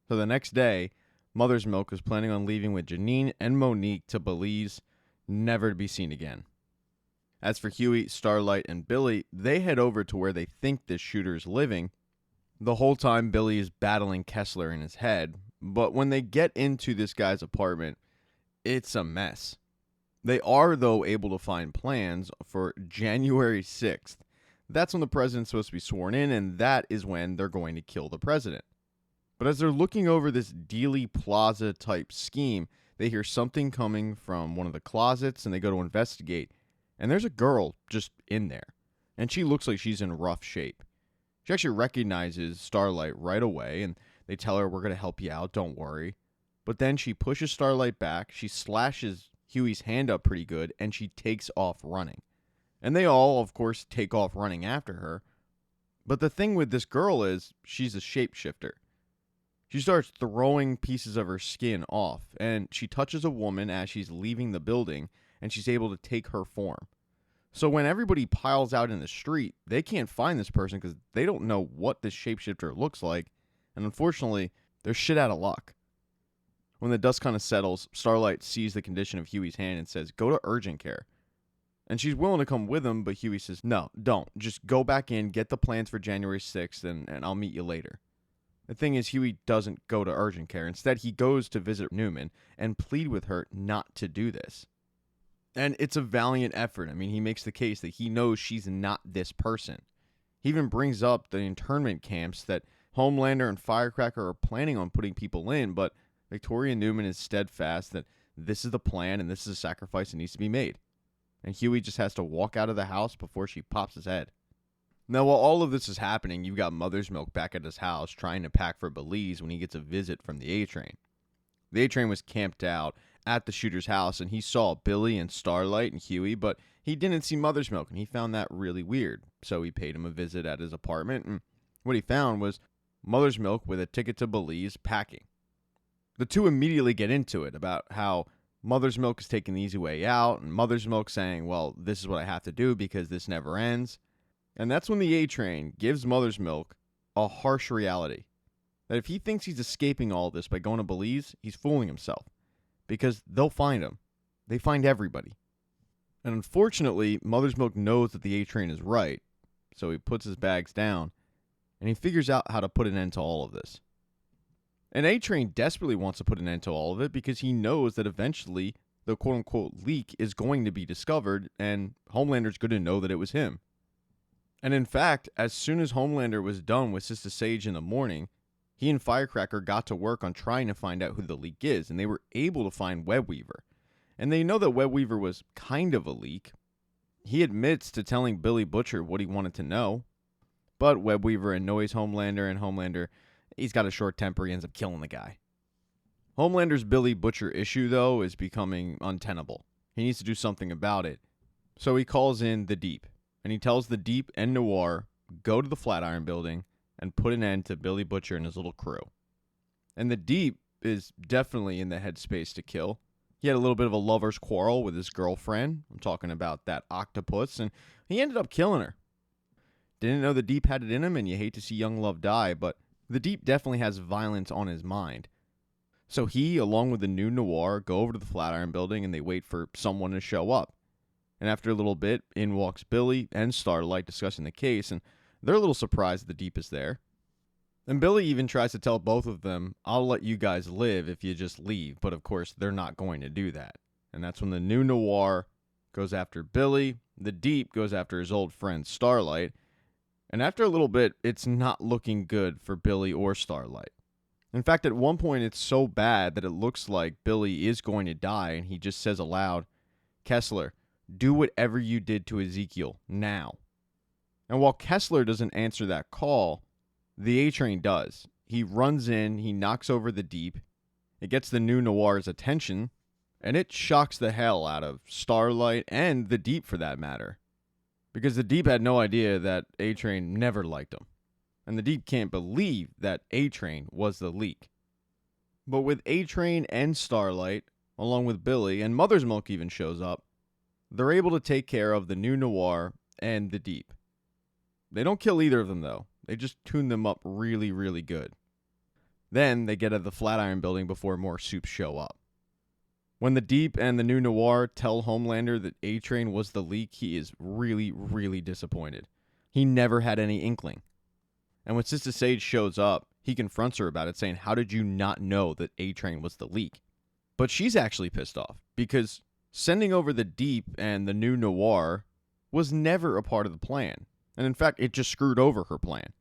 So the next day, Mother's Milk is planning on leaving with Janine and Monique to Belize, never to be seen again. As for Huey, Starlight, and Billy, they head over to where they think this shooter is living. The whole time, Billy is battling Kessler in his head, but when they get into this guy's apartment, it's a mess. They are, though, able to find plans for January 6th. That's when the president's supposed to be sworn in, and that is when they're going to kill the president. But as they're looking over this Dealey Plaza type scheme, they hear something coming from one of the closets, and they go to investigate. And there's a girl just in there, and she looks like she's in rough shape. She actually recognizes Starlight right away, and they tell her, we're going to help you out, don't worry. But then she pushes Starlight back, she slashes Huey's hand up pretty good, and she takes off running. And they all, of course, take off running after her. But the thing with this girl is, she's a shapeshifter. She starts throwing pieces of her skin off, and she touches a woman as she's leaving the building, and she's able to take her form. So when everybody piles out in the street, they can't find this person because they don't know what this shapeshifter looks like. And unfortunately, they're shit out of luck. When the dust kind of settles, Starlight sees the condition of Huey's hand and says, go to urgent care. And she's willing to come with him, but Huey says, no, don't. Just go back in, get the plans for January 6th, and I'll meet you later. The thing is, Huey doesn't go to urgent care. Instead, he goes to visit Newman and plead with her not to do this. And it's a valiant effort. I mean, he makes the case that he knows she's not this person. He even brings up the internment camps that Homelander and Firecracker are planning on putting people in, but Victoria Newman is steadfast that this is the plan and this is a sacrifice that needs to be made. And Huey just has to walk out of the house before she pops his head. Now, while all of this is happening, you've got Mother's Milk back at his house trying to pack for Belize when he gets a visit from the A-Train. The A-Train was camped out at the shooter's house, and he saw Billy and Starlight and Huey, but he didn't see Mother's Milk, and he found that really weird. So he paid him a visit at his apartment, and what he found was Mother's Milk with a ticket to Belize packing. The two immediately get into it about how Mother's Milk is taking the easy way out, and Mother's Milk saying, well, this is what I have to do because this never ends. And that's when the A-Train gives Mother's Milk a harsh reality. That if he thinks he's escaping all this by going to Belize, he's fooling himself. Because they'll find him. They find everybody. And unfortunately, Mother's Milk knows that the A-Train is right, so he puts his bags down, and he figures out how to put an end to all of this. And A-Train desperately wants to put an end to all of it because he knows that eventually the quote-unquote leak is going to be discovered, and Homelander's going to know that it was him. And in fact, as soon as Homelander was done with Sister Sage in the morning, he and Firecracker got to work on trying to find out who the leak is, and they were able to find Webweaver. And they know that Webweaver was kind of a leak. He admits to telling Billy Butcher what he wanted to know, But Web Weaver annoys Homelander, and Homelander, he's got a short temper. He ends up killing the guy. Homelander's Billy Butcher issue, though, is becoming untenable. He needs to do something about it. So he calls in the Deep, and he tells the Deep and Noir, go to the Flatiron Building and put an end to Billy Butcher and his little crew. And the Deep is definitely in the headspace to kill. He had a little bit of a lover's quarrel with his girlfriend. I'm talking about that octopus, and he ended up killing her. Didn't know the Deep had it in him, and you hate to see young love die, but the Deep definitely has violence on his mind. So he, along with the new Noir, go over to the Flatiron Building, and they wait for someone to show up. And after a little bit, in walks Billy and Starlight discussing the case, and they're a little surprised the Deep is there. And Billy even tries to tell both of them, I'll let you guys live if you just leave, but of course they're not going to do that. And that's when the new Noir goes after Billy, the Deep goes after his old friend Starlight, and after a little bit, it's not looking good for Billy or Starlight. In fact, at one point, it's so bad that it looks like Billy is going to die, and he just says aloud, Kessler, do whatever you did to Ezekiel, now. And while Kessler doesn't answer that call, the A-Train does. He runs in, he knocks over the Deep, it gets the new Noir's attention, and it shocks the hell out of Starlight and the Deep for that matter. Because the Deep had no idea that A-Train never liked him. And the Deep can't believe that A-Train was the leak. But with A-Train and Starlight, along with Billy, and Mother's Milk even shows up, they're able to take care of the new Noir and the Deep. They don't kill either of them, though. They just tune them up really, really good. Then they get at the Flatiron Building before more soups show up. When the Deep and the new Noir tell Homelander that A-Train was the leak, he is really, really disappointed. He never had any inkling. And when Sister Sage shows up, he confronts her about it, saying, how did you not know that A-Train was the leak? But she's actually pissed off, because sending over the Deep and the new Noir was never a part of the plan. And in fact, it just screwed over her plan.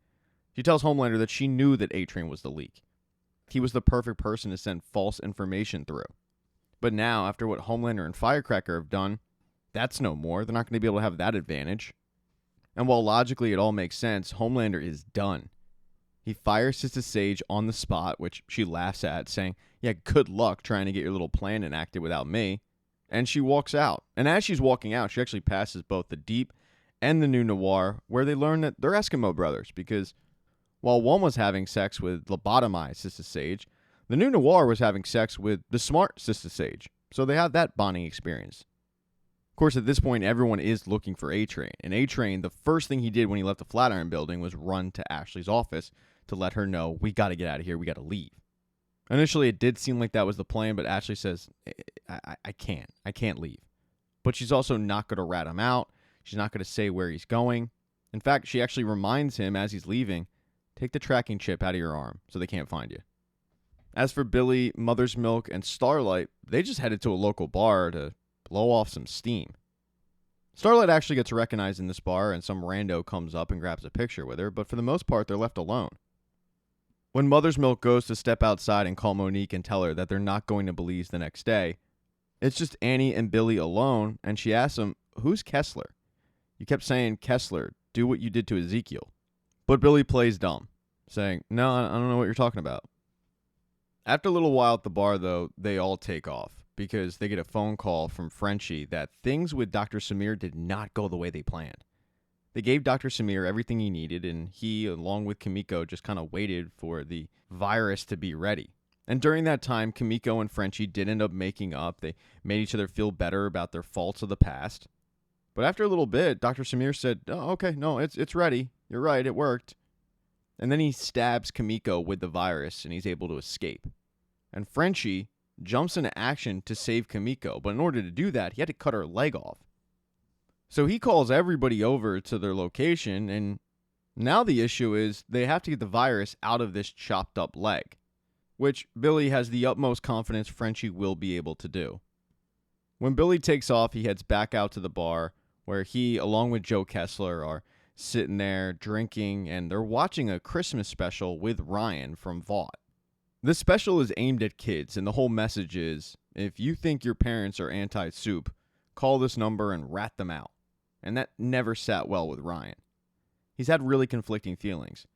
She tells Homelander that she knew that A-Train was the leak. He was the perfect person to send false information through. But now, after what Homelander and Firecracker have done, that's no more. They're not going to be able to have that advantage. And while logically it all makes sense, Homelander is done. He fires Sister Sage on the spot, which she laughs at, saying, yeah, good luck trying to get your little plan enacted without me. And she walks out. And as she's walking out, she actually passes both the Deep and the new Noir, where they learn that they're Eskimo brothers, because while one was having sex with lobotomized Sister Sage, the new Noir was having sex with the smart Sister Sage. So they have that bonding experience. Of course, at this point, everyone is looking for A-Train. And A-Train, the first thing he did when he left the Flatiron Building was run to Ashley's office to let her know, we got to get out of here, we got to leave. Initially, it did seem like that was the plan, but Ashley says, I can't leave. But she's also not going to rat him out. She's not going to say where he's going. In fact, she actually reminds him as he's leaving, take the tracking chip out of your arm so they can't find you. As for Billy, Mother's Milk, and Starlight, they just headed to a local bar to blow off some steam. Starlight actually gets recognized in this bar, and some rando comes up and grabs a picture with her, but for the most part, they're left alone. When Mother's Milk goes to step outside and call Monique and tell her that they're not going to Belize the next day, it's just Annie and Billy alone, and she asks him, who's Kessler? You kept saying, Kessler, do what you did to Ezekiel. But Billy plays dumb, saying, no, I don't know what you're talking about. After a little while at the bar, though, they all take off, because they get a phone call from Frenchie that things with Dr. Samir did not go the way they planned. They gave Dr. Samir everything he needed, and he, along with Kimiko, just kind of waited for the virus to be ready. And during that time, Kimiko and Frenchie did end up making up. They made each other feel better about their faults of the past. But after a little bit, Dr. Samir said, oh, okay, no, it's ready. You're right, it worked. And then he stabs Kimiko with the virus, and he's able to escape. And Frenchie jumps into action to save Kimiko, but in order to do that, he had to cut her leg off. So he calls everybody over to their location, and now the issue is they have to get the virus out of this chopped up leg, which Billy has the utmost confidence Frenchie will be able to do. When Billy takes off, he heads back out to the bar, where he, along with Joe Kessler, are sitting there drinking, and they're watching a Christmas special with Ryan from Vought. This special is aimed at kids, and the whole message is, if you think your parents are anti-soup, call this number and rat them out. And that never sat well with Ryan. He's had really conflicting feelings.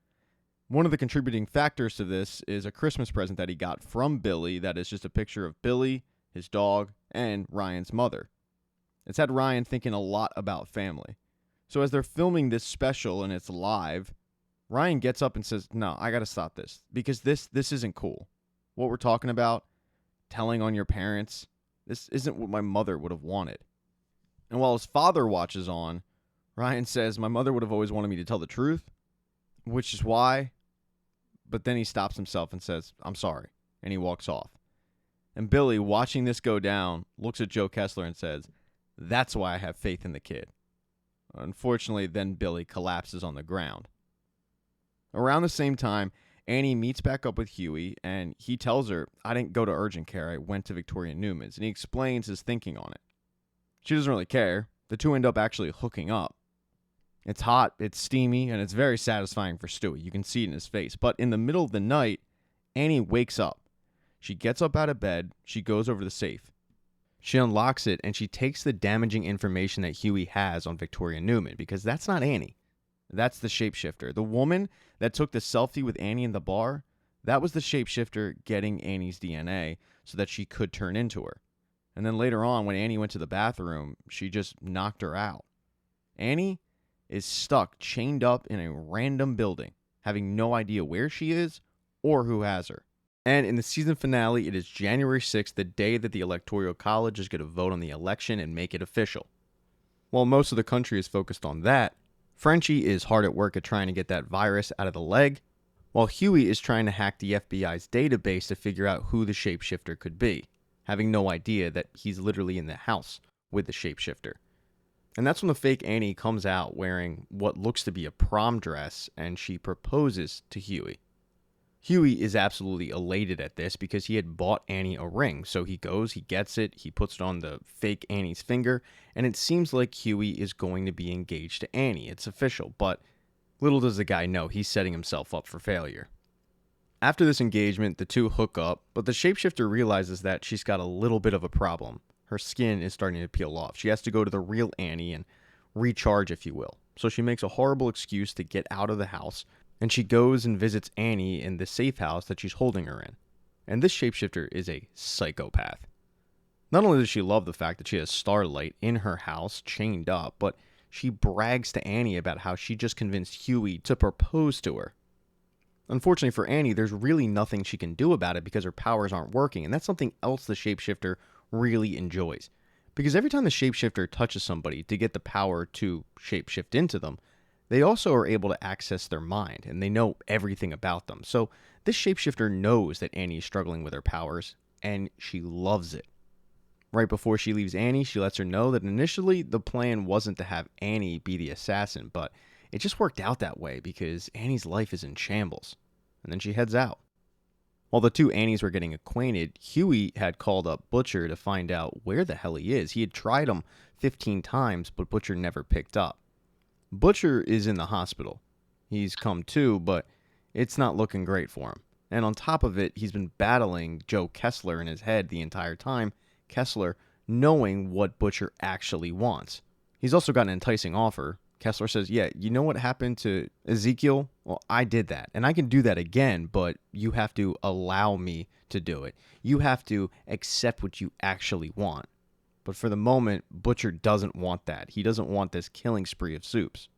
One of the contributing factors to this is a Christmas present that he got from Billy that is just a picture of Billy, his dog, and Ryan's mother. It's had Ryan thinking a lot about family. So as they're filming this special and it's live, Ryan gets up and says, "No, I got to stop this because this isn't cool. What we're talking about, telling on your parents, this isn't what my mother would have wanted." And while his father watches on, Ryan says, "My mother would have always wanted me to tell the truth, which is why." But then he stops himself and says, "I'm sorry," and he walks off. And Billy, watching this go down, looks at Joe Kessler and says, "That's why I have faith in the kid." Unfortunately, then Billy collapses on the ground. Around the same time, Annie meets back up with Huey, and he tells her, "I didn't go to urgent care, I went to Victoria Newman's," and he explains his thinking on it. She doesn't really care. The two end up actually hooking up. It's hot, it's steamy, and it's very satisfying for Stewie. You can see it in his face. But in the middle of the night, Annie wakes up. She gets up out of bed, she goes over to the safe. She unlocks it, and she takes the damaging information that Huey has on Victoria Newman, because that's not Annie. That's the shapeshifter. The woman that took the selfie with Annie in the bar, that was the shapeshifter getting Annie's DNA so that she could turn into her. And then later on, when Annie went to the bathroom, she just knocked her out. Annie is stuck, chained up in a random building, having no idea where she is or who has her. And in the season finale, it is January 6th, the day that the Electoral College is going to vote on the election and make it official. While most of the country is focused on that, Frenchie is hard at work at trying to get that virus out of the leg, while Huey is trying to hack the FBI's database to figure out who the shapeshifter could be, having no idea that he's literally in the house with the shapeshifter. And that's when the fake Annie comes out wearing what looks to be a prom dress, and she proposes to Huey. Huey is absolutely elated at this because he had bought Annie a ring. So he goes, he gets it, he puts it on the fake Annie's finger, and it seems like Huey is going to be engaged to Annie. It's official, but little does the guy know he's setting himself up for failure. After this engagement, the two hook up, but the shapeshifter realizes that she's got a little bit of a problem. Her skin is starting to peel off. She has to go to the real Annie and recharge, if you will. So she makes a horrible excuse to get out of the house, and she goes and visits Annie in the safe house that she's holding her in. And this shapeshifter is a psychopath. Not only does she love the fact that she has Starlight in her house, chained up, but she brags to Annie about how she just convinced Huey to propose to her. Unfortunately for Annie, there's really nothing she can do about it because her powers aren't working, and that's something else the shapeshifter really enjoys. Because every time the shapeshifter touches somebody to get the power to shapeshift into them, they also are able to access their mind, and they know everything about them. So this shapeshifter knows that Annie is struggling with her powers, and she loves it. Right before she leaves Annie, she lets her know that initially the plan wasn't to have Annie be the assassin, but it just worked out that way because Annie's life is in shambles. And then she heads out. While the two Annies were getting acquainted, Huey had called up Butcher to find out where the hell he is. He had tried him 15 times, but Butcher never picked up. Butcher is in the hospital. He's come to, but it's not looking great for him. And on top of it, he's been battling Joe Kessler in his head the entire time, Kessler knowing what Butcher actually wants. He's also got an enticing offer. Kessler says, "Yeah, you know what happened to Ezekiel? Well, I did that, and I can do that again, but you have to allow me to do it. You have to accept what you actually want." But for the moment, Butcher doesn't want that. He doesn't want this killing spree of Soups.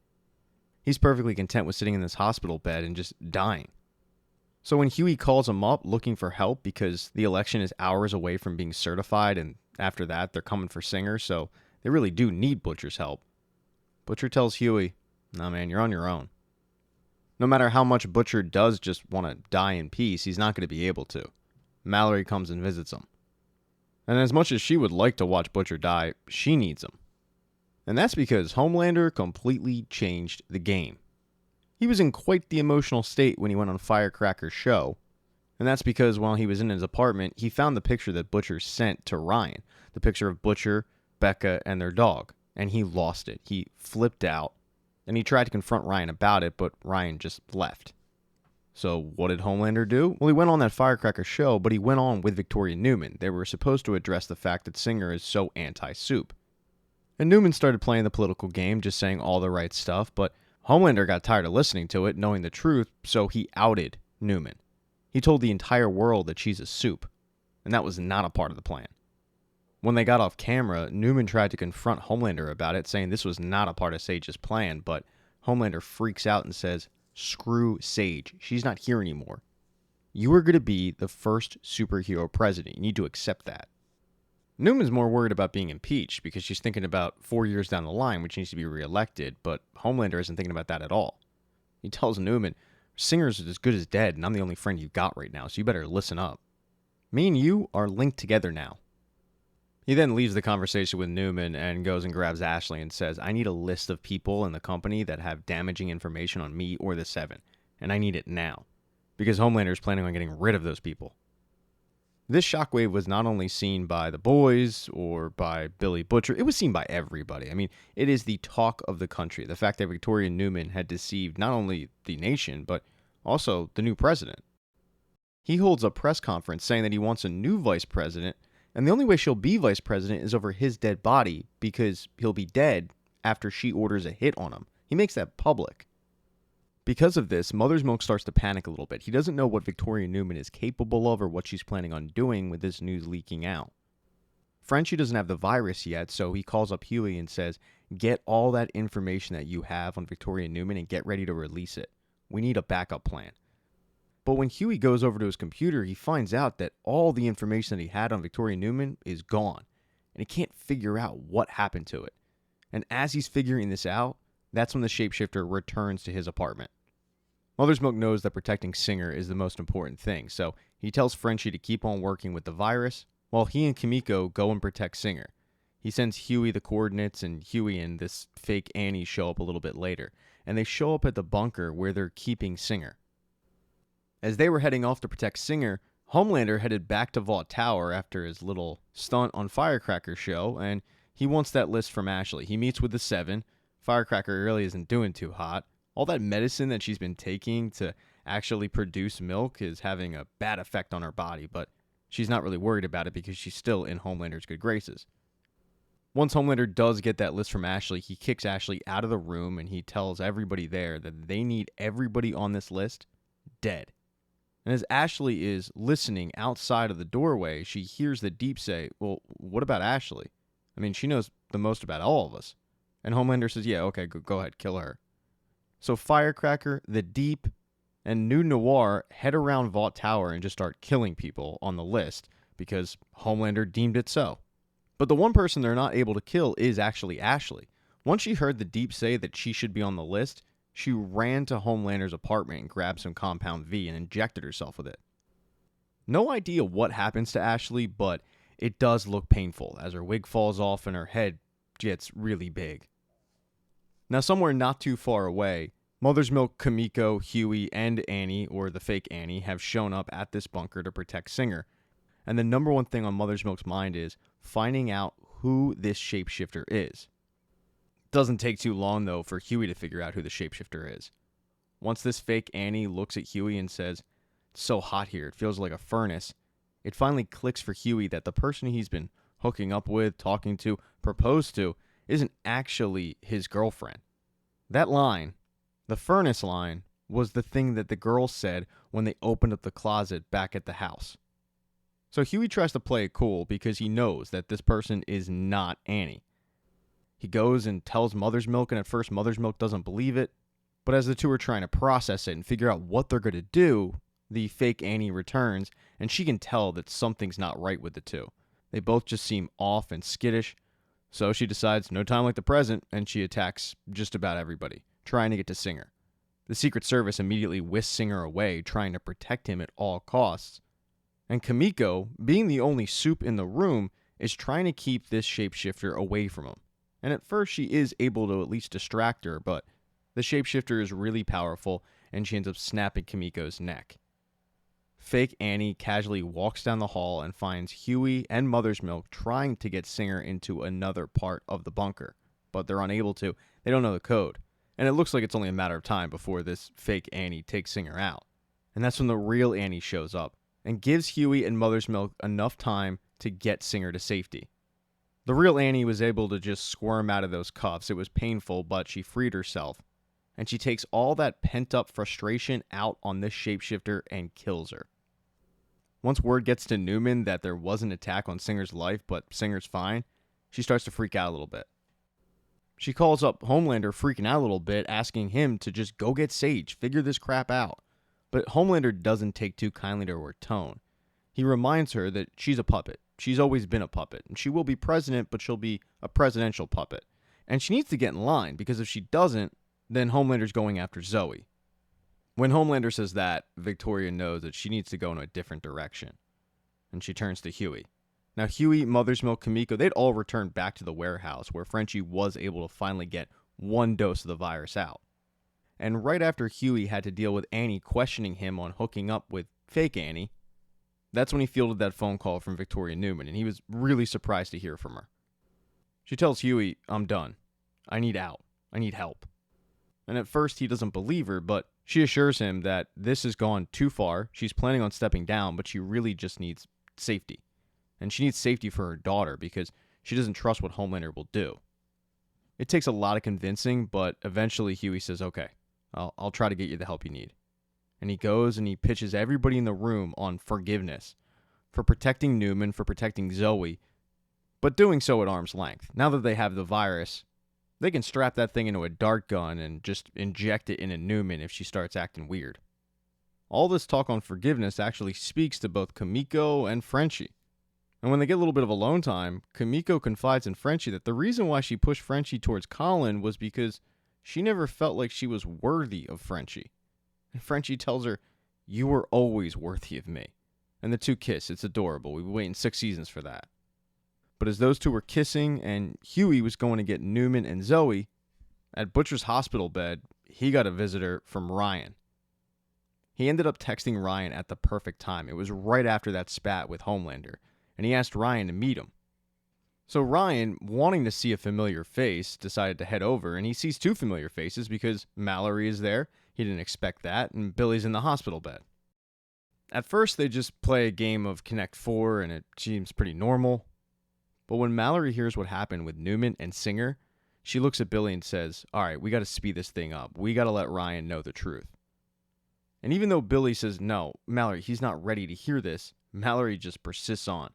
He's perfectly content with sitting in this hospital bed and just dying. So when Huey calls him up looking for help because the election is hours away from being certified, and after that they're coming for Singer, so they really do need Butcher's help, Butcher tells Huey, "Nah, man, you're on your own." No matter how much Butcher does just want to die in peace, he's not going to be able to. Mallory comes and visits him. And as much as she would like to watch Butcher die, she needs him. And that's because Homelander completely changed the game. He was in quite the emotional state when he went on Firecracker's show. And that's because while he was in his apartment, he found the picture that Butcher sent to Ryan. The picture of Butcher, Becca, and their dog. And he lost it. He flipped out. And he tried to confront Ryan about it, but Ryan just left. So what did Homelander do? Well, he went on that Firecracker show, but he went on with Victoria Newman. They were supposed to address the fact that Singer is so anti-Soup. And Newman started playing the political game, just saying all the right stuff, but Homelander got tired of listening to it, knowing the truth, so he outed Newman. He told the entire world that she's a soup, and that was not a part of the plan. When they got off camera, Newman tried to confront Homelander about it, saying this was not a part of Sage's plan, but Homelander freaks out and says, "Screw Sage. She's not here anymore. You are going to be the first superhero president. You need to accept that." Newman's more worried about being impeached because she's thinking about 4 years down the line, which needs to be reelected, but Homelander isn't thinking about that at all. He tells Newman, "Singer's as good as dead, and I'm the only friend you've got right now, so you better listen up. Me and you are linked together now." He then leaves the conversation with Newman and goes and grabs Ashley and says, "I need a list of people in the company that have damaging information on me or the Seven, and I need it now, because Homelander is planning on getting rid of those people." This shockwave was not only seen by the boys or by Billy Butcher, it was seen by everybody. I mean, it is the talk of the country. The fact that Victoria Newman had deceived not only the nation, but also the new president. He holds a press conference saying that he wants a new vice president, and the only way she'll be vice president is over his dead body, because he'll be dead after she orders a hit on him. He makes that public. Because of this, Mother's Milk starts to panic a little bit. He doesn't know what Victoria Newman is capable of or what she's planning on doing with this news leaking out. Frenchie doesn't have the virus yet, so he calls up Huey and says, "Get all that information that you have on Victoria Newman and get ready to release it. We need a backup plan." But when Huey goes over to his computer, he finds out that all the information that he had on Victoria Newman is gone, and he can't figure out what happened to it. And as he's figuring this out, that's when the shapeshifter returns to his apartment. Mother's Milk knows that protecting Singer is the most important thing, so he tells Frenchie to keep on working with the virus, while he and Kimiko go and protect Singer. He sends Huey the coordinates, and Huey and this fake Annie show up a little bit later, and they show up at the bunker where they're keeping Singer. As they were heading off to protect Singer, Homelander headed back to Vought Tower after his little stunt on Firecracker show, and he wants that list from Ashley. He meets with the Seven. Firecracker really isn't doing too hot. All that medicine that she's been taking to actually produce milk is having a bad effect on her body, but she's not really worried about it because she's still in Homelander's good graces. Once Homelander does get that list from Ashley, he kicks Ashley out of the room and he tells everybody there that they need everybody on this list dead. And as Ashley is listening outside of the doorway, she hears the Deep say, "Well, what about Ashley? I mean, she knows the most about all of us." And Homelander says, "Yeah, okay, go ahead, kill her." So Firecracker, the Deep, and New Noir head around Vought Tower and just start killing people on the list because Homelander deemed it so. But the one person they're not able to kill is actually Ashley. Once she heard the Deep say that she should be on the list, she ran to Homelander's apartment and grabbed some Compound V and injected herself with it. No idea what happens to Ashley, but it does look painful as her wig falls off and her head gets really big. Now, somewhere not too far away, Mother's Milk, Kimiko, Huey, and Annie, or the fake Annie, have shown up at this bunker to protect Singer. And the number one thing on Mother's Milk's mind is finding out who this shapeshifter is. Doesn't take too long, though, for Huey to figure out who the shapeshifter is. Once this fake Annie looks at Huey and says, "It's so hot here, it feels like a furnace," it finally clicks for Huey that the person he's been hooking up with, talking to, proposed to, isn't actually his girlfriend. That line, the furnace line, was the thing that the girl said when they opened up the closet back at the house. So Huey tries to play it cool because he knows that this person is not Annie. He goes and tells Mother's Milk, and at first Mother's Milk doesn't believe it, but as the two are trying to process it and figure out what they're going to do, the fake Annie returns, and she can tell that something's not right with the two. They both just seem off and skittish. So she decides no time like the present, and she attacks just about everybody, trying to get to Singer. The Secret Service immediately whisks Singer away, trying to protect him at all costs. And Kimiko, being the only soup in the room, is trying to keep this shapeshifter away from him. And at first she is able to at least distract her, but the shapeshifter is really powerful, and she ends up snapping Kimiko's neck. Fake Annie casually walks down the hall and finds Huey and Mother's Milk trying to get Singer into another part of the bunker, but they're unable to. They don't know the code, and it looks like it's only a matter of time before this fake Annie takes Singer out. And that's when the real Annie shows up and gives Huey and Mother's Milk enough time to get Singer to safety. The real Annie was able to just squirm out of those cuffs. It was painful, but she freed herself. and she takes all that pent-up frustration out on this shapeshifter and kills her. Once word gets to Newman that there was an attack on Singer's life, but Singer's fine, she starts to freak out a little bit. She calls up Homelander, freaking out a little bit, asking him to just go get Sage, figure this crap out. But Homelander doesn't take too kindly to her tone. He reminds her that she's a puppet. She's always been a puppet, and she will be president, but she'll be a presidential puppet. And she needs to get in line, because if she doesn't, then Homelander's going after Zoe. When Homelander says that, Victoria knows that she needs to go in a different direction. And she turns to Huey. Now, Huey, Mother's Milk, Kimiko, they'd all returned back to the warehouse where Frenchie was able to finally get one dose of the virus out. And right after Huey had to deal with Annie questioning him on hooking up with fake Annie, that's when he fielded that phone call from Victoria Newman, and he was really surprised to hear from her. She tells Huey, "I'm done. I need out. I need help." And at first he doesn't believe her, but she assures him that this has gone too far. She's planning on stepping down, but she really just needs safety. And she needs safety for her daughter because she doesn't trust what Homelander will do. It takes a lot of convincing, but eventually Huey says, "Okay, I'll try to get you the help you need." And he goes and he pitches everybody in the room on forgiveness for protecting Newman, for protecting Zoe, but doing so at arm's length. Now that they have the virus, they can strap that thing into a dart gun and just inject it into Newman if she starts acting weird. All this talk on forgiveness actually speaks to both Kimiko and Frenchie. And when they get a little bit of alone time, Kimiko confides in Frenchie that the reason why she pushed Frenchie towards Colin was because she never felt like she was worthy of Frenchie. And Frenchie tells her, "You were always worthy of me." And the two kiss. It's adorable. We've been waiting 6 seasons for that. But as those two were kissing and Huey was going to get Newman and Zoe, at Butcher's hospital bed, he got a visitor from Ryan. He ended up texting Ryan at the perfect time. It was right after that spat with Homelander, and he asked Ryan to meet him. So Ryan, wanting to see a familiar face, decided to head over, and he sees 2 familiar faces because Mallory is there. He didn't expect that, and Billy's in the hospital bed. At first, they just play a game of Connect 4, and it seems pretty normal. But when Mallory hears what happened with Newman and Singer, she looks at Billy and says, "All right, we got to speed this thing up. We got to let Ryan know the truth." And even though Billy says, "No, Mallory, he's not ready to hear this," Mallory just persists on.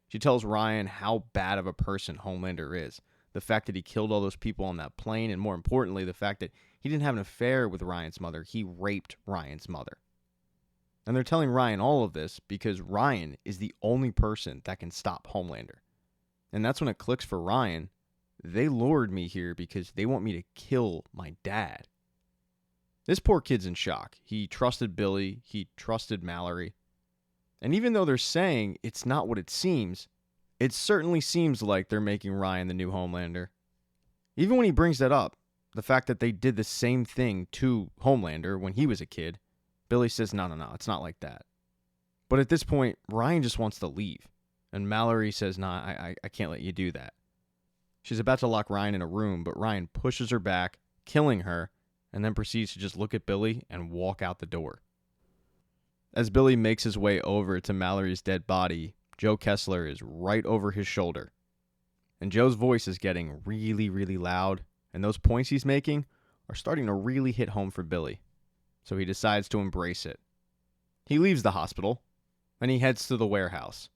She tells Ryan how bad of a person Homelander is. The fact that he killed all those people on that plane, and more importantly, the fact that he didn't have an affair with Ryan's mother. He raped Ryan's mother. And they're telling Ryan all of this because Ryan is the only person that can stop Homelander. And that's when it clicks for Ryan. They lured me here because they want me to kill my dad. This poor kid's in shock. He trusted Billy. He trusted Mallory. And even though they're saying it's not what it seems, it certainly seems like they're making Ryan the new Homelander. Even when he brings that up, the fact that they did the same thing to Homelander when he was a kid, Billy says, no, it's not like that. But at this point, Ryan just wants to leave. And Mallory says, I can't let you do that. She's about to lock Ryan in a room, but Ryan pushes her back, killing her, and then proceeds to just look at Billy and walk out the door. As Billy makes his way over to Mallory's dead body, Joe Kessler is right over his shoulder. And Joe's voice is getting really, really loud, and those points he's making are starting to really hit home for Billy. So he decides to embrace it. He leaves the hospital, and he heads to the warehouse.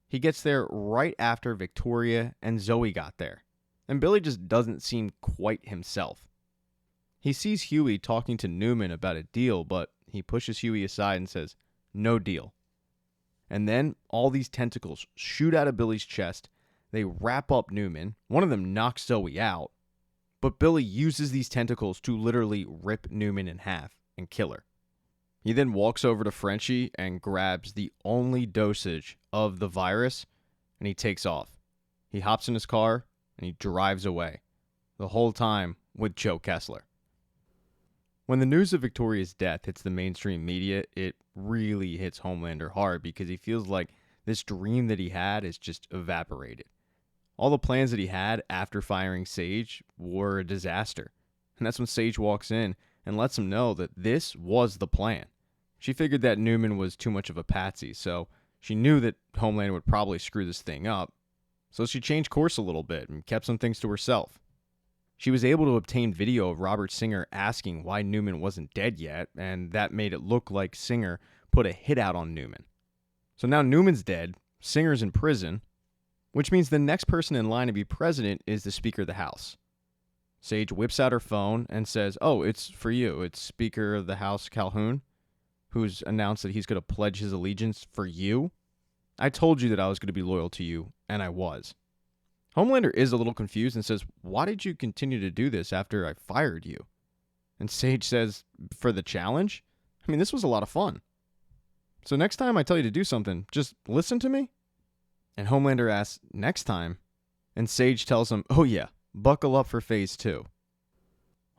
He gets there right after Victoria and Zoe got there, and Billy just doesn't seem quite himself. He sees Huey talking to Newman about a deal, but he pushes Huey aside and says, "No deal." And then all these tentacles shoot out of Billy's chest. They wrap up Newman. One of them knocks Zoe out, but Billy uses these tentacles to literally rip Newman in half and kill her. He then walks over to Frenchie and grabs the only dosage of the virus, and he takes off. He hops in his car, and he drives away, the whole time with Joe Kessler. When the news of Victoria's death hits the mainstream media, it really hits Homelander hard because he feels like this dream that he had is just evaporated. All the plans that he had after firing Sage were a disaster. And that's when Sage walks in and lets him know that this was the plan. She figured that Newman was too much of a patsy, so she knew that Homelander would probably screw this thing up. So she changed course a little bit and kept some things to herself. She was able to obtain video of Robert Singer asking why Newman wasn't dead yet, and that made it look like Singer put a hit out on Newman. So now Newman's dead, Singer's in prison, which means the next person in line to be president is the Speaker of the House. Sage whips out her phone and says, "Oh, it's for you. It's Speaker of the House Calhoun, who's announced that he's going to pledge his allegiance for you. I told you that I was going to be loyal to you, and I was." Homelander is a little confused and says, "Why did you continue to do this after I fired you?" And Sage says, "For the challenge? I mean, this was a lot of fun. So next time I tell you to do something, just listen to me?" And Homelander asks, "Next time?" And Sage tells him, "Oh yeah, buckle up for phase 2.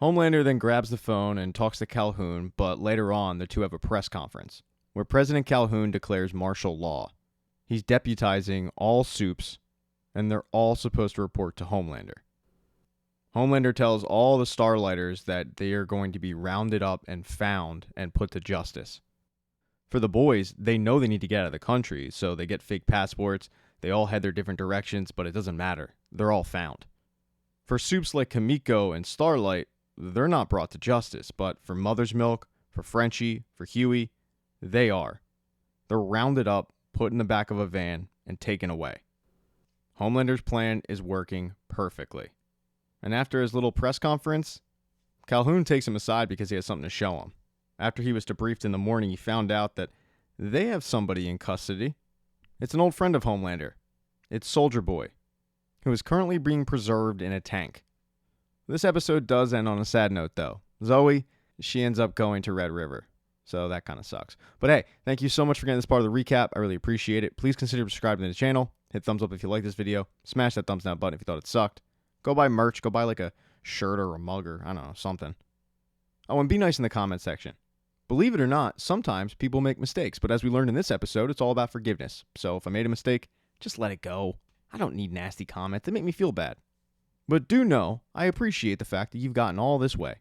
Homelander then grabs the phone and talks to Calhoun, but later on, the two have a press conference, where President Calhoun declares martial law. He's deputizing all supes, and they're all supposed to report to Homelander. Homelander tells all the Starlighters that they are going to be rounded up and found and put to justice. For the boys, they know they need to get out of the country, so they get fake passports. They all head their different directions, but it doesn't matter. They're all found. For supes like Kimiko and Starlight, they're not brought to justice, but for Mother's Milk, for Frenchie, for Huey, they are. They're rounded up, put in the back of a van, and taken away. Homelander's plan is working perfectly. And after his little press conference, Calhoun takes him aside because he has something to show him. After he was debriefed in the morning, he found out that they have somebody in custody. It's an old friend of Homelander. It's Soldier Boy, who is currently being preserved in a tank. This episode does end on a sad note, though. Zoe, she ends up going to Red River. So that kind of sucks. But hey, thank you so much for getting this part of the recap. I really appreciate it. Please consider subscribing to the channel. Hit thumbs up if you like this video. Smash that thumbs down button if you thought it sucked. Go buy merch. Go buy like a shirt or a mug or, I don't know, something. Oh, and be nice in the comment section. Believe it or not, sometimes people make mistakes. But as we learned in this episode, it's all about forgiveness. So if I made a mistake, just let it go. I don't need nasty comments. They make me feel bad. But do know, I appreciate the fact that you've gotten all this way.